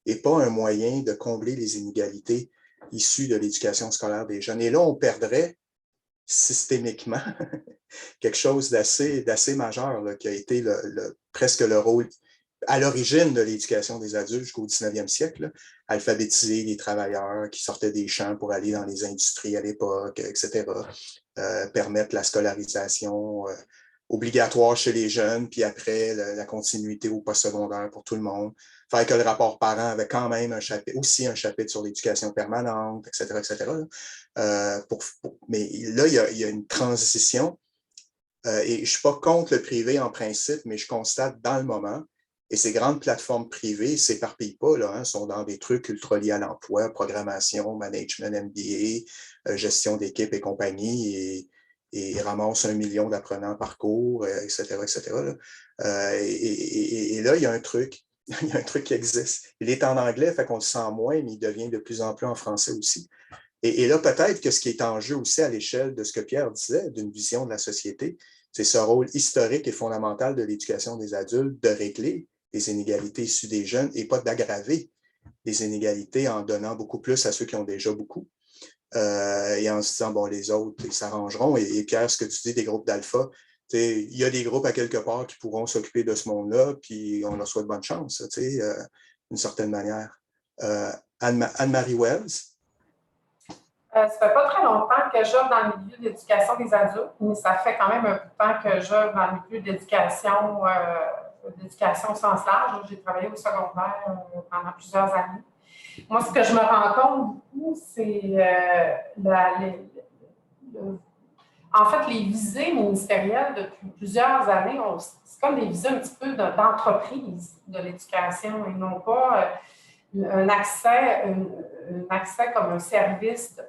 et pas un moyen de combler les inégalités issues de l'éducation scolaire des jeunes. Et là, on perdrait systémiquement quelque chose d'assez majeur là, qui a été presque le rôle à l'origine de l'éducation des adultes jusqu'au 19e siècle, là, alphabétiser les travailleurs qui sortaient des champs pour aller dans les industries à l'époque, etc., permettre la scolarisation obligatoire chez les jeunes, puis après la continuité au postsecondaire pour tout le monde, faire que le rapport parent avait quand même un chapitre sur l'éducation permanente, etc., etc. Mais là, il y a une transition, et je ne suis pas contre le privé en principe, mais je constate dans le moment. Et ces grandes plateformes privées ne s'éparpillent pas, là, hein, sont dans des trucs ultra liés à l'emploi, programmation, management, MBA, gestion d'équipe et compagnie, et ramassent 1 million d'apprenants par cours, etc., etc. Là. Et là, il y a un truc, il y a un truc qui existe. Il est en anglais, fait qu'on le sent moins, mais il devient de plus en plus en français aussi. Et là, peut-être que ce qui est en jeu aussi à l'échelle de ce que Pierre disait, d'une vision de la société, c'est ce rôle historique et fondamental de l'éducation des adultes de régler les inégalités issues des jeunes et pas d'aggraver les inégalités en donnant beaucoup plus à ceux qui ont déjà beaucoup. Et en se disant, bon, les autres, ils s'arrangeront. Et Pierre, ce que tu dis des groupes d'alpha, il y a des groupes à quelque part qui pourront s'occuper de ce monde-là, puis on leur souhaite bonne chance, d'une certaine manière. Anne-Marie Wells? Ça fait pas très longtemps que j'œuvre dans le milieu de l'éducation des adultes, mais ça fait quand même un peu de temps que j'œuvre dans le milieu de l'éducation au sens large. J'ai travaillé au secondaire pendant plusieurs années. Moi, ce que je me rends compte beaucoup, c'est en fait, les visées ministérielles depuis plusieurs années, c'est comme des visées un petit peu d'entreprise de l'éducation et non pas un accès comme un service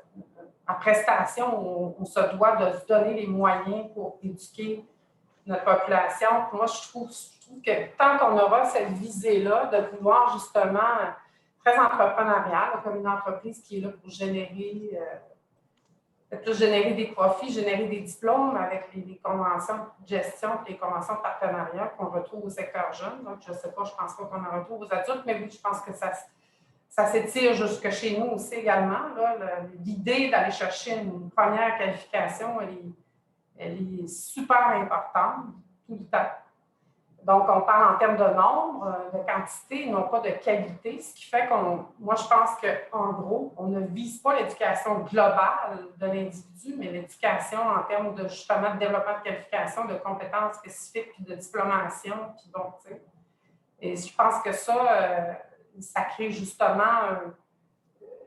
à prestation où on se doit de se donner les moyens pour éduquer notre population. Puis moi, je trouve que tant qu'on aura cette visée-là de vouloir justement très entrepreneuriale, comme une entreprise qui est là pour générer des profits, générer des diplômes avec les conventions de gestion et les conventions de partenariat qu'on retrouve au secteur jeune. Donc, je ne sais pas, je ne pense pas qu'on en retrouve aux adultes, mais oui, je pense que ça s'étire jusque chez nous aussi également. L'idée d'aller chercher une première qualification, elle est super importante tout le temps. Donc, on parle en termes de nombre, de quantité, non pas de qualité, ce qui fait moi, je pense qu'en gros, on ne vise pas l'éducation globale de l'individu, mais l'éducation en termes de, justement, de développement de qualification, de compétences spécifiques, puis de diplomation, puis bon, tu sais. Et je pense que ça crée justement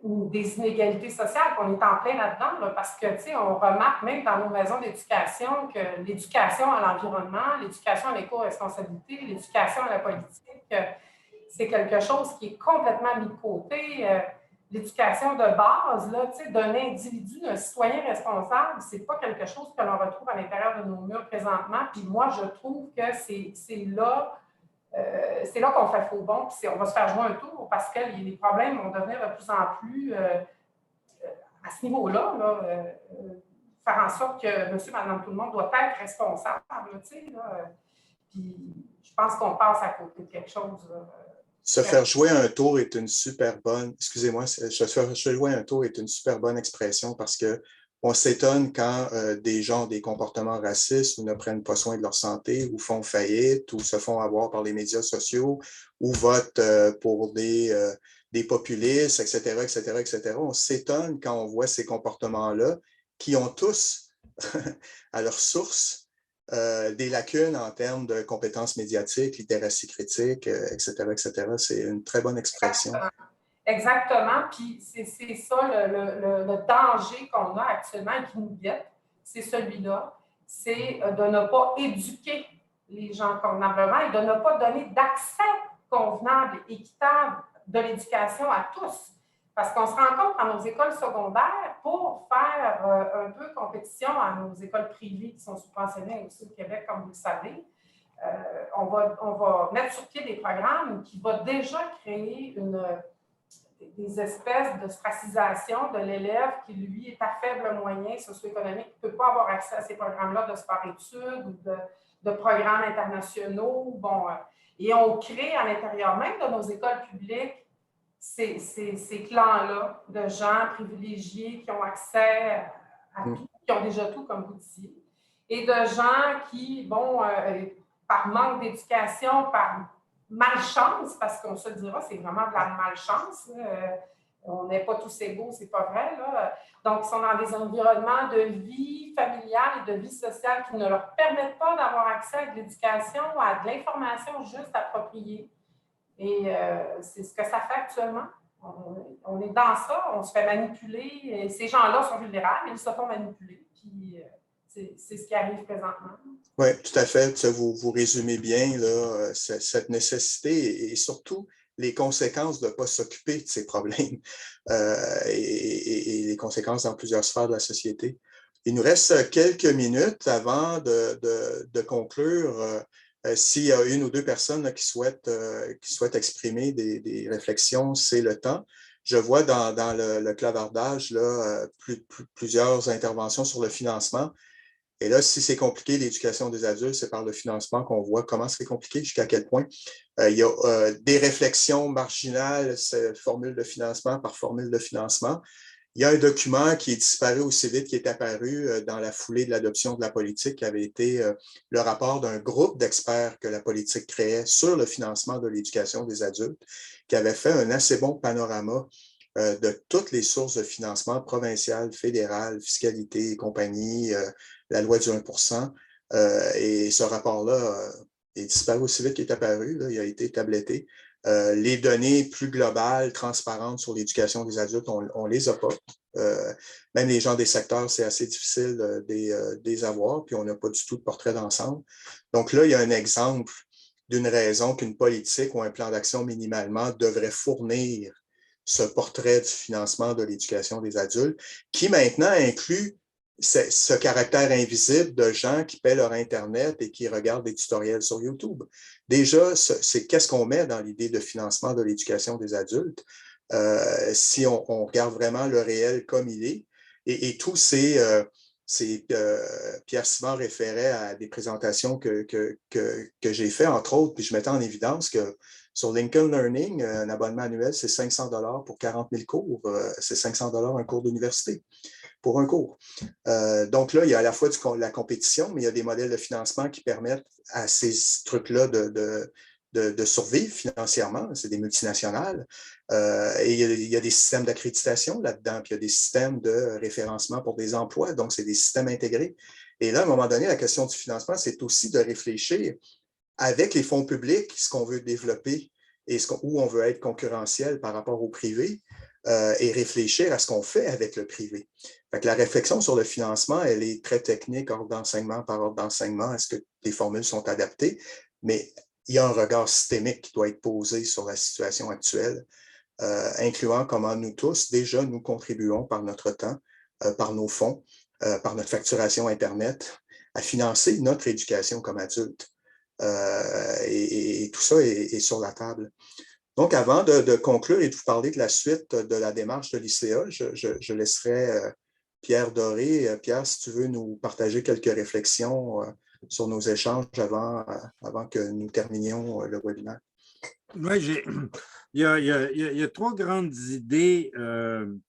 des inégalités sociales, qu'on est en plein là-dedans, là, parce que, tu sais, on remarque même dans nos maisons d'éducation que l'éducation à l'environnement, l'éducation à l'éco-responsabilité, l'éducation à la politique, c'est quelque chose qui est complètement mis de côté. L'éducation de base, là, tu sais, d'un individu, d'un citoyen responsable, c'est pas quelque chose que l'on retrouve à l'intérieur de nos murs présentement. Puis moi, je trouve que c'est là qu'on fait faux bond, puis on va se faire jouer un tour parce que les problèmes vont devenir de plus en plus à ce niveau-là, faire en sorte que monsieur, madame, tout le monde doit être responsable, tu sais, puis je pense qu'on passe à côté de quelque chose. Se faire jouer un tour est une super bonne, excusez-moi, se faire jouer un tour est une super bonne expression parce que on s'étonne quand des gens ont des comportements racistes ou ne prennent pas soin de leur santé ou font faillite ou se font avoir par les médias sociaux ou votent pour des populistes, etc., etc., etc. On s'étonne quand on voit ces comportements-là qui ont tous à leur source des lacunes en termes de compétences médiatiques, littératie critique, etc., etc. C'est une très bonne expression. Exactement. Puis c'est ça le danger qu'on a actuellement et qui nous guette, c'est celui-là. C'est de ne pas éduquer les gens convenablement et de ne pas donner d'accès convenable et équitable de l'éducation à tous. Parce qu'on se rend compte dans nos écoles secondaires, pour faire un peu compétition à nos écoles privées qui sont subventionnées aussi au Québec, comme vous le savez, on va mettre sur pied des programmes qui vont déjà créer des espèces de stracisation de l'élève qui, lui, est à faible moyen socio-économique, qui ne peut pas avoir accès à ces programmes-là de sport-études ou de programmes internationaux. Bon, et on crée à l'intérieur même de nos écoles publiques ces clans-là de gens privilégiés qui ont accès à tout, qui ont déjà tout, comme vous disiez, et de gens qui, bon, par manque d'éducation, par malchance, parce qu'on se dira, c'est vraiment de la malchance. On n'est pas tous égaux, c'est pas vrai. Là. Donc, ils sont dans des environnements de vie familiale et de vie sociale qui ne leur permettent pas d'avoir accès à de l'éducation, à de l'information juste appropriée. Et c'est ce que ça fait actuellement. On est dans ça, on se fait manipuler. Et ces gens-là sont vulnérables, ils se font manipuler. Puis c'est ce qui arrive présentement. Oui, tout à fait. Vous résumez bien là, cette nécessité et surtout les conséquences de ne pas s'occuper de ces problèmes et les conséquences dans plusieurs sphères de la société. Il nous reste quelques minutes avant de conclure. S'il y a une ou deux personnes là, qui souhaitent exprimer des réflexions, c'est le temps. Je vois dans le clavardage là, plusieurs interventions sur le financement. Et là, si c'est compliqué, l'éducation des adultes, c'est par le financement qu'on voit comment c'est compliqué, jusqu'à quel point. Il y a des réflexions marginales, formule de financement par formule de financement. Il y a un document qui est disparu aussi vite, qui est apparu dans la foulée de l'adoption de la politique, qui avait été le rapport d'un groupe d'experts que la politique créait sur le financement de l'éducation des adultes, qui avait fait un assez bon panorama de toutes les sources de financement provinciales, fédérales, fiscalité et compagnie, la loi du 1%. Et ce rapport-là est disparu aussi vite qu'il est apparu. Là, il a été tabletté. Les données plus globales, transparentes sur l'éducation des adultes, on ne les a pas. Même les gens des secteurs, c'est assez difficile de les avoir, puis on n'a pas du tout de portrait d'ensemble. Donc là, il y a un exemple d'une raison qu'une politique ou un plan d'action minimalement devrait fournir ce portrait du financement de l'éducation des adultes, qui maintenant inclut ce caractère invisible de gens qui paient leur Internet et qui regardent des tutoriels sur YouTube. Déjà, c'est qu'est-ce qu'on met dans l'idée de financement de l'éducation des adultes si on regarde vraiment le réel comme il est. Et tous Pierre Simon référait à des présentations que j'ai fait, entre autres, puis je mettais en évidence que sur Lincoln Learning, un abonnement annuel, c'est 500 $ pour 40 000 cours. C'est 500 $ un cours d'université pour un cours. Donc là, il y a à la fois la compétition, mais il y a des modèles de financement qui permettent à ces trucs-là de survivre financièrement. C'est des multinationales. Et il y a des systèmes d'accréditation là-dedans, puis il y a des systèmes de référencement pour des emplois. Donc, c'est des systèmes intégrés. Et là, à un moment donné, la question du financement, c'est aussi de réfléchir avec les fonds publics, ce qu'on veut développer et où on veut être concurrentiel par rapport au privé et réfléchir à ce qu'on fait avec le privé. Fait que la réflexion sur le financement, elle est très technique, ordre d'enseignement par ordre d'enseignement. Est-ce que les formules sont adaptées? Mais il y a un regard systémique qui doit être posé sur la situation actuelle, incluant comment nous tous, déjà, nous contribuons par notre temps, par nos fonds, par notre facturation Internet, à financer notre éducation comme adultes. Et tout ça est sur la table. Donc, avant de conclure et de vous parler de la suite de la démarche de l'ICA, je laisserai Pierre Doré. Pierre, si tu veux nous partager quelques réflexions sur nos échanges avant que nous terminions le webinaire. Oui, il y a trois grandes idées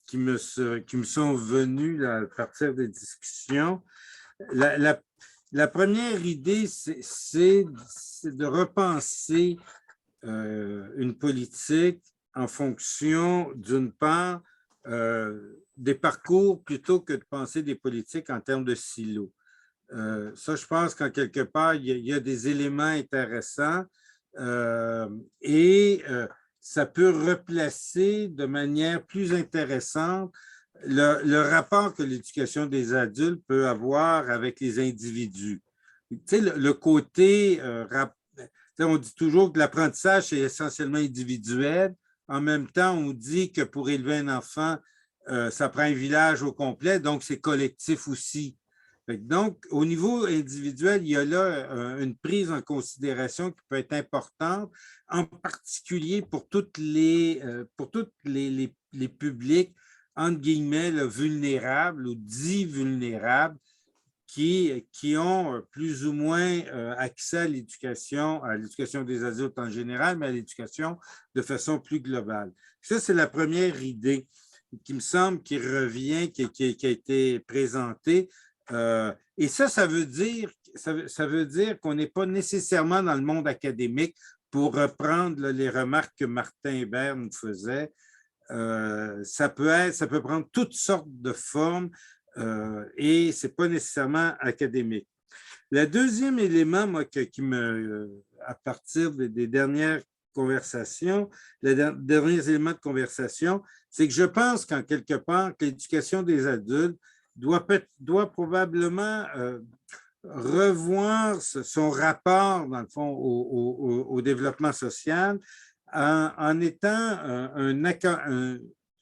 qui me sont venues à partir des discussions. La première idée, c'est de repenser une politique en fonction, d'une part, des parcours plutôt que de penser des politiques en termes de silos. Ça, je pense qu'en quelque part, il y a des éléments intéressants et ça peut replacer de manière plus intéressante le rapport que l'éducation des adultes peut avoir avec les individus. Tu sais, le côté, on dit toujours que l'apprentissage est essentiellement individuel. En même temps, on dit que pour élever un enfant, ça prend un village au complet, donc c'est collectif aussi. Donc, au niveau individuel, il y a là une prise en considération qui peut être importante, en particulier pour tous les publics, entre guillemets, là, vulnérables ou dits vulnérables, qui ont plus ou moins accès à l'éducation des adultes en général, mais à l'éducation de façon plus globale. Ça, c'est la première idée qui me semble qui revient, qui a été présentée. Et ça veut dire qu'on n'est pas nécessairement dans le monde académique, pour reprendre là, les remarques que Martin Hébert nous faisait. Ça peut prendre toutes sortes de formes et ce n'est pas nécessairement académique. Le deuxième élément, moi, à partir des dernières conversations, les derniers éléments de conversation, c'est que je pense qu'en quelque part, que l'éducation des adultes doit probablement revoir son rapport, dans le fond, au développement social en étant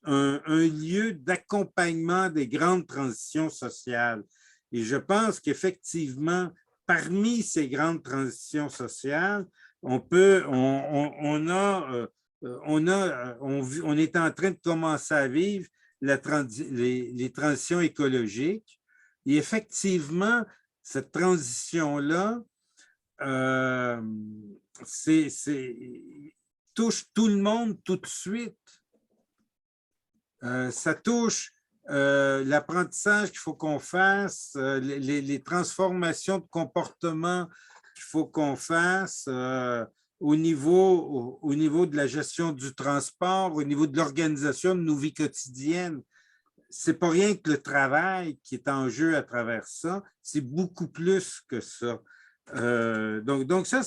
un lieu d'accompagnement des grandes transitions sociales. Et je pense qu'effectivement, parmi ces grandes transitions sociales, on est en train de commencer à vivre les transitions écologiques. Et effectivement, cette transition-là, touche tout le monde tout de suite. Ça touche l'apprentissage qu'il faut qu'on fasse, les transformations de comportement qu'il faut qu'on fasse au niveau de la gestion du transport, au niveau de l'organisation de nos vies quotidiennes. Ce n'est pas rien que le travail qui est en jeu à travers ça, c'est beaucoup plus que ça. Donc ça,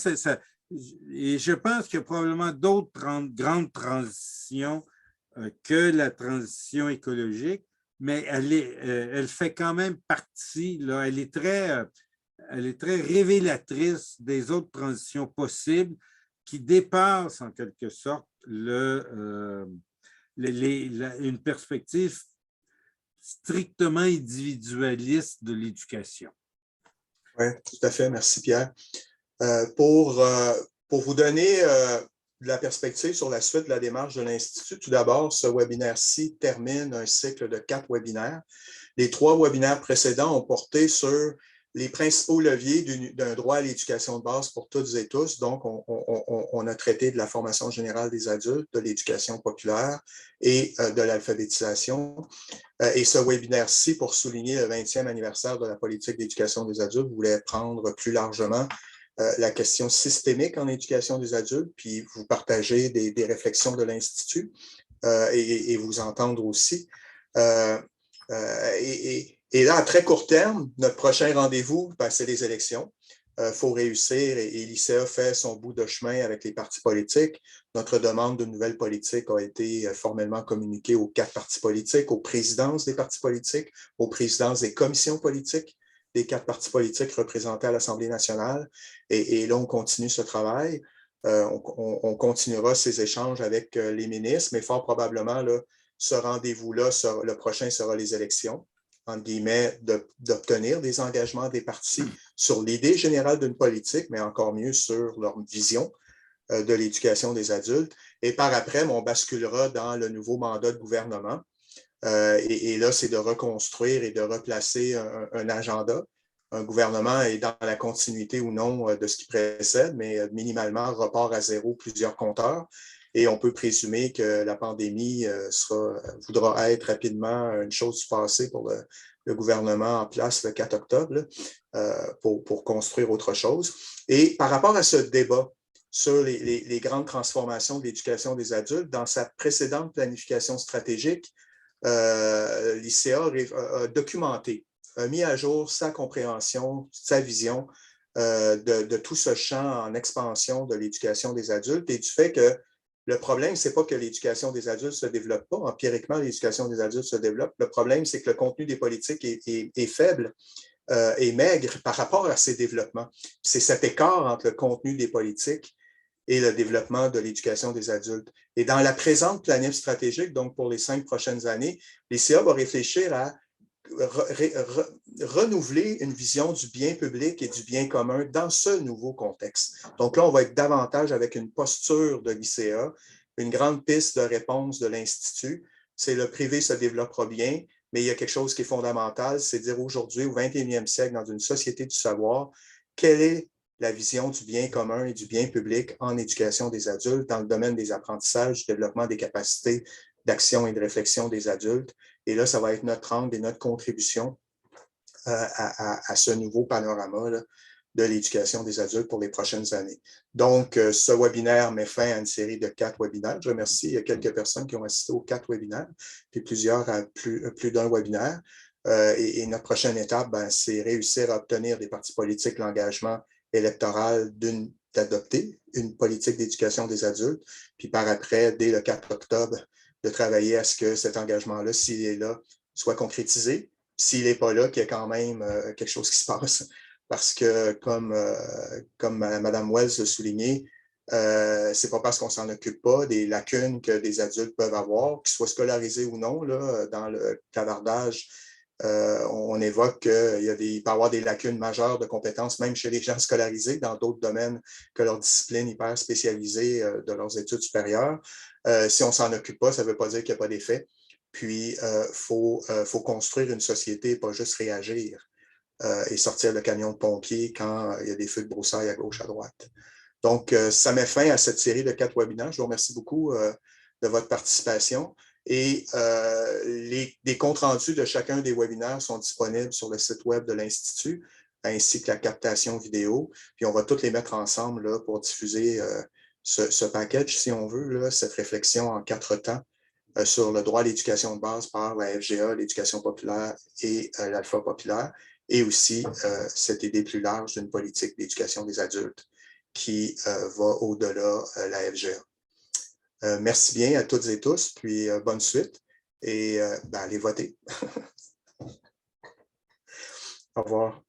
et je pense qu'il y a probablement d'autres grandes transitions que la transition écologique, mais elle fait quand même partie, là, elle est très révélatrice des autres transitions possibles qui dépassent en quelque sorte une perspective strictement individualiste de l'éducation. Oui, tout à fait. Merci, Pierre. Pour vous donner de la perspective sur la suite de la démarche de l'Institut, tout d'abord, ce webinaire-ci termine un cycle de 4 webinaires. Les 3 webinaires précédents ont porté sur les principaux leviers d'un droit à l'éducation de base pour toutes et tous. Donc, on a traité de la formation générale des adultes, de l'éducation populaire et de l'alphabétisation. Et ce webinaire-ci, pour souligner le 20e anniversaire de la politique d'éducation des adultes, voulait prendre plus largement la question systémique en éducation des adultes, puis vous partager des réflexions de l'Institut et vous entendre aussi. Et là, à très court terme, notre prochain rendez-vous, c'est les élections. Il faut réussir et l'ICA fait son bout de chemin avec les partis politiques. Notre demande de nouvelles politiques a été formellement communiquée aux 4 partis politiques, aux présidences des partis politiques, aux présidences des commissions politiques des 4 partis politiques représentés à l'Assemblée nationale. Et là, on continue ce travail. On continuera ces échanges avec les ministres, mais fort probablement, là, ce rendez-vous-là, le prochain sera les élections, entre guillemets, d'obtenir des engagements des partis sur l'idée générale d'une politique, mais encore mieux sur leur vision de l'éducation des adultes. Et par après, on basculera dans le nouveau mandat de gouvernement. Et là, c'est de reconstruire et de replacer un agenda. Un gouvernement est dans la continuité ou non de ce qui précède, mais minimalement repart à zéro plusieurs compteurs. Et on peut présumer que la pandémie voudra être rapidement une chose du passé pour le gouvernement en place le 4 octobre pour construire autre chose. Et par rapport à ce débat sur les grandes transformations de l'éducation des adultes, dans sa précédente planification stratégique, l'ICA a documenté, a mis à jour sa compréhension, sa vision de tout ce champ en expansion de l'éducation des adultes et du fait que Le problème, ce n'est pas que l'éducation des adultes ne se développe pas. Empiriquement, l'éducation des adultes se développe. Le problème, c'est que le contenu des politiques est faible et maigre par rapport à ces développements. C'est cet écart entre le contenu des politiques et le développement de l'éducation des adultes. Et dans la présente planif stratégique, donc pour les 5 prochaines années, l'ICA va réfléchir à renouveler une vision du bien public et du bien commun dans ce nouveau contexte. Donc là, on va être davantage avec une posture de l'ICA, une grande piste de réponse de l'Institut. C'est le privé se développera bien, mais il y a quelque chose qui est fondamental, c'est de dire aujourd'hui, au 21e siècle, dans une société du savoir, quelle est la vision du bien commun et du bien public en éducation des adultes dans le domaine des apprentissages, du développement des capacités d'action et de réflexion des adultes. Et là, ça va être notre angle et notre contribution à ce nouveau panorama là, de l'éducation des adultes pour les prochaines années. Donc, ce webinaire met fin à une série de 4 webinaires. Je remercie quelques personnes qui ont assisté aux 4 webinaires, puis plusieurs à plus d'un webinaire. Et notre prochaine étape, c'est réussir à obtenir des partis politiques l'engagement électoral d'adopter une politique d'éducation des adultes, puis par après, dès le 4 octobre, de travailler à ce que cet engagement-là, s'il est là, soit concrétisé. S'il n'est pas là, qu'il y ait quand même quelque chose qui se passe. Parce que, comme Mme Wells l'a souligné, c'est pas parce qu'on ne s'en occupe pas des lacunes que des adultes peuvent avoir, qu'ils soient scolarisés ou non, là, dans le clavardage. On évoque qu'il peut y avoir des lacunes majeures de compétences, même chez les gens scolarisés, dans d'autres domaines que leur discipline hyper spécialisée de leurs études supérieures. Si on ne s'en occupe pas, ça ne veut pas dire qu'il n'y a pas d'effet. Puis, faut construire une société et pas juste réagir et sortir le camion de pompiers quand il y a des feux de broussailles à gauche, à droite. Donc, ça met fin à cette série de 4 webinaires. Je vous remercie beaucoup de votre participation. Et des comptes rendus de chacun des webinaires sont disponibles sur le site web de l'Institut, ainsi que la captation vidéo. Puis on va toutes les mettre ensemble là, pour diffuser ce package, si on veut, là, cette réflexion en 4 temps sur le droit à l'éducation de base par la FGA, l'éducation populaire et l'Alpha populaire, et aussi cette idée plus large d'une politique d'éducation des adultes qui va au-delà la FGA. Merci bien à toutes et tous, puis bonne suite et allez voter. Au revoir.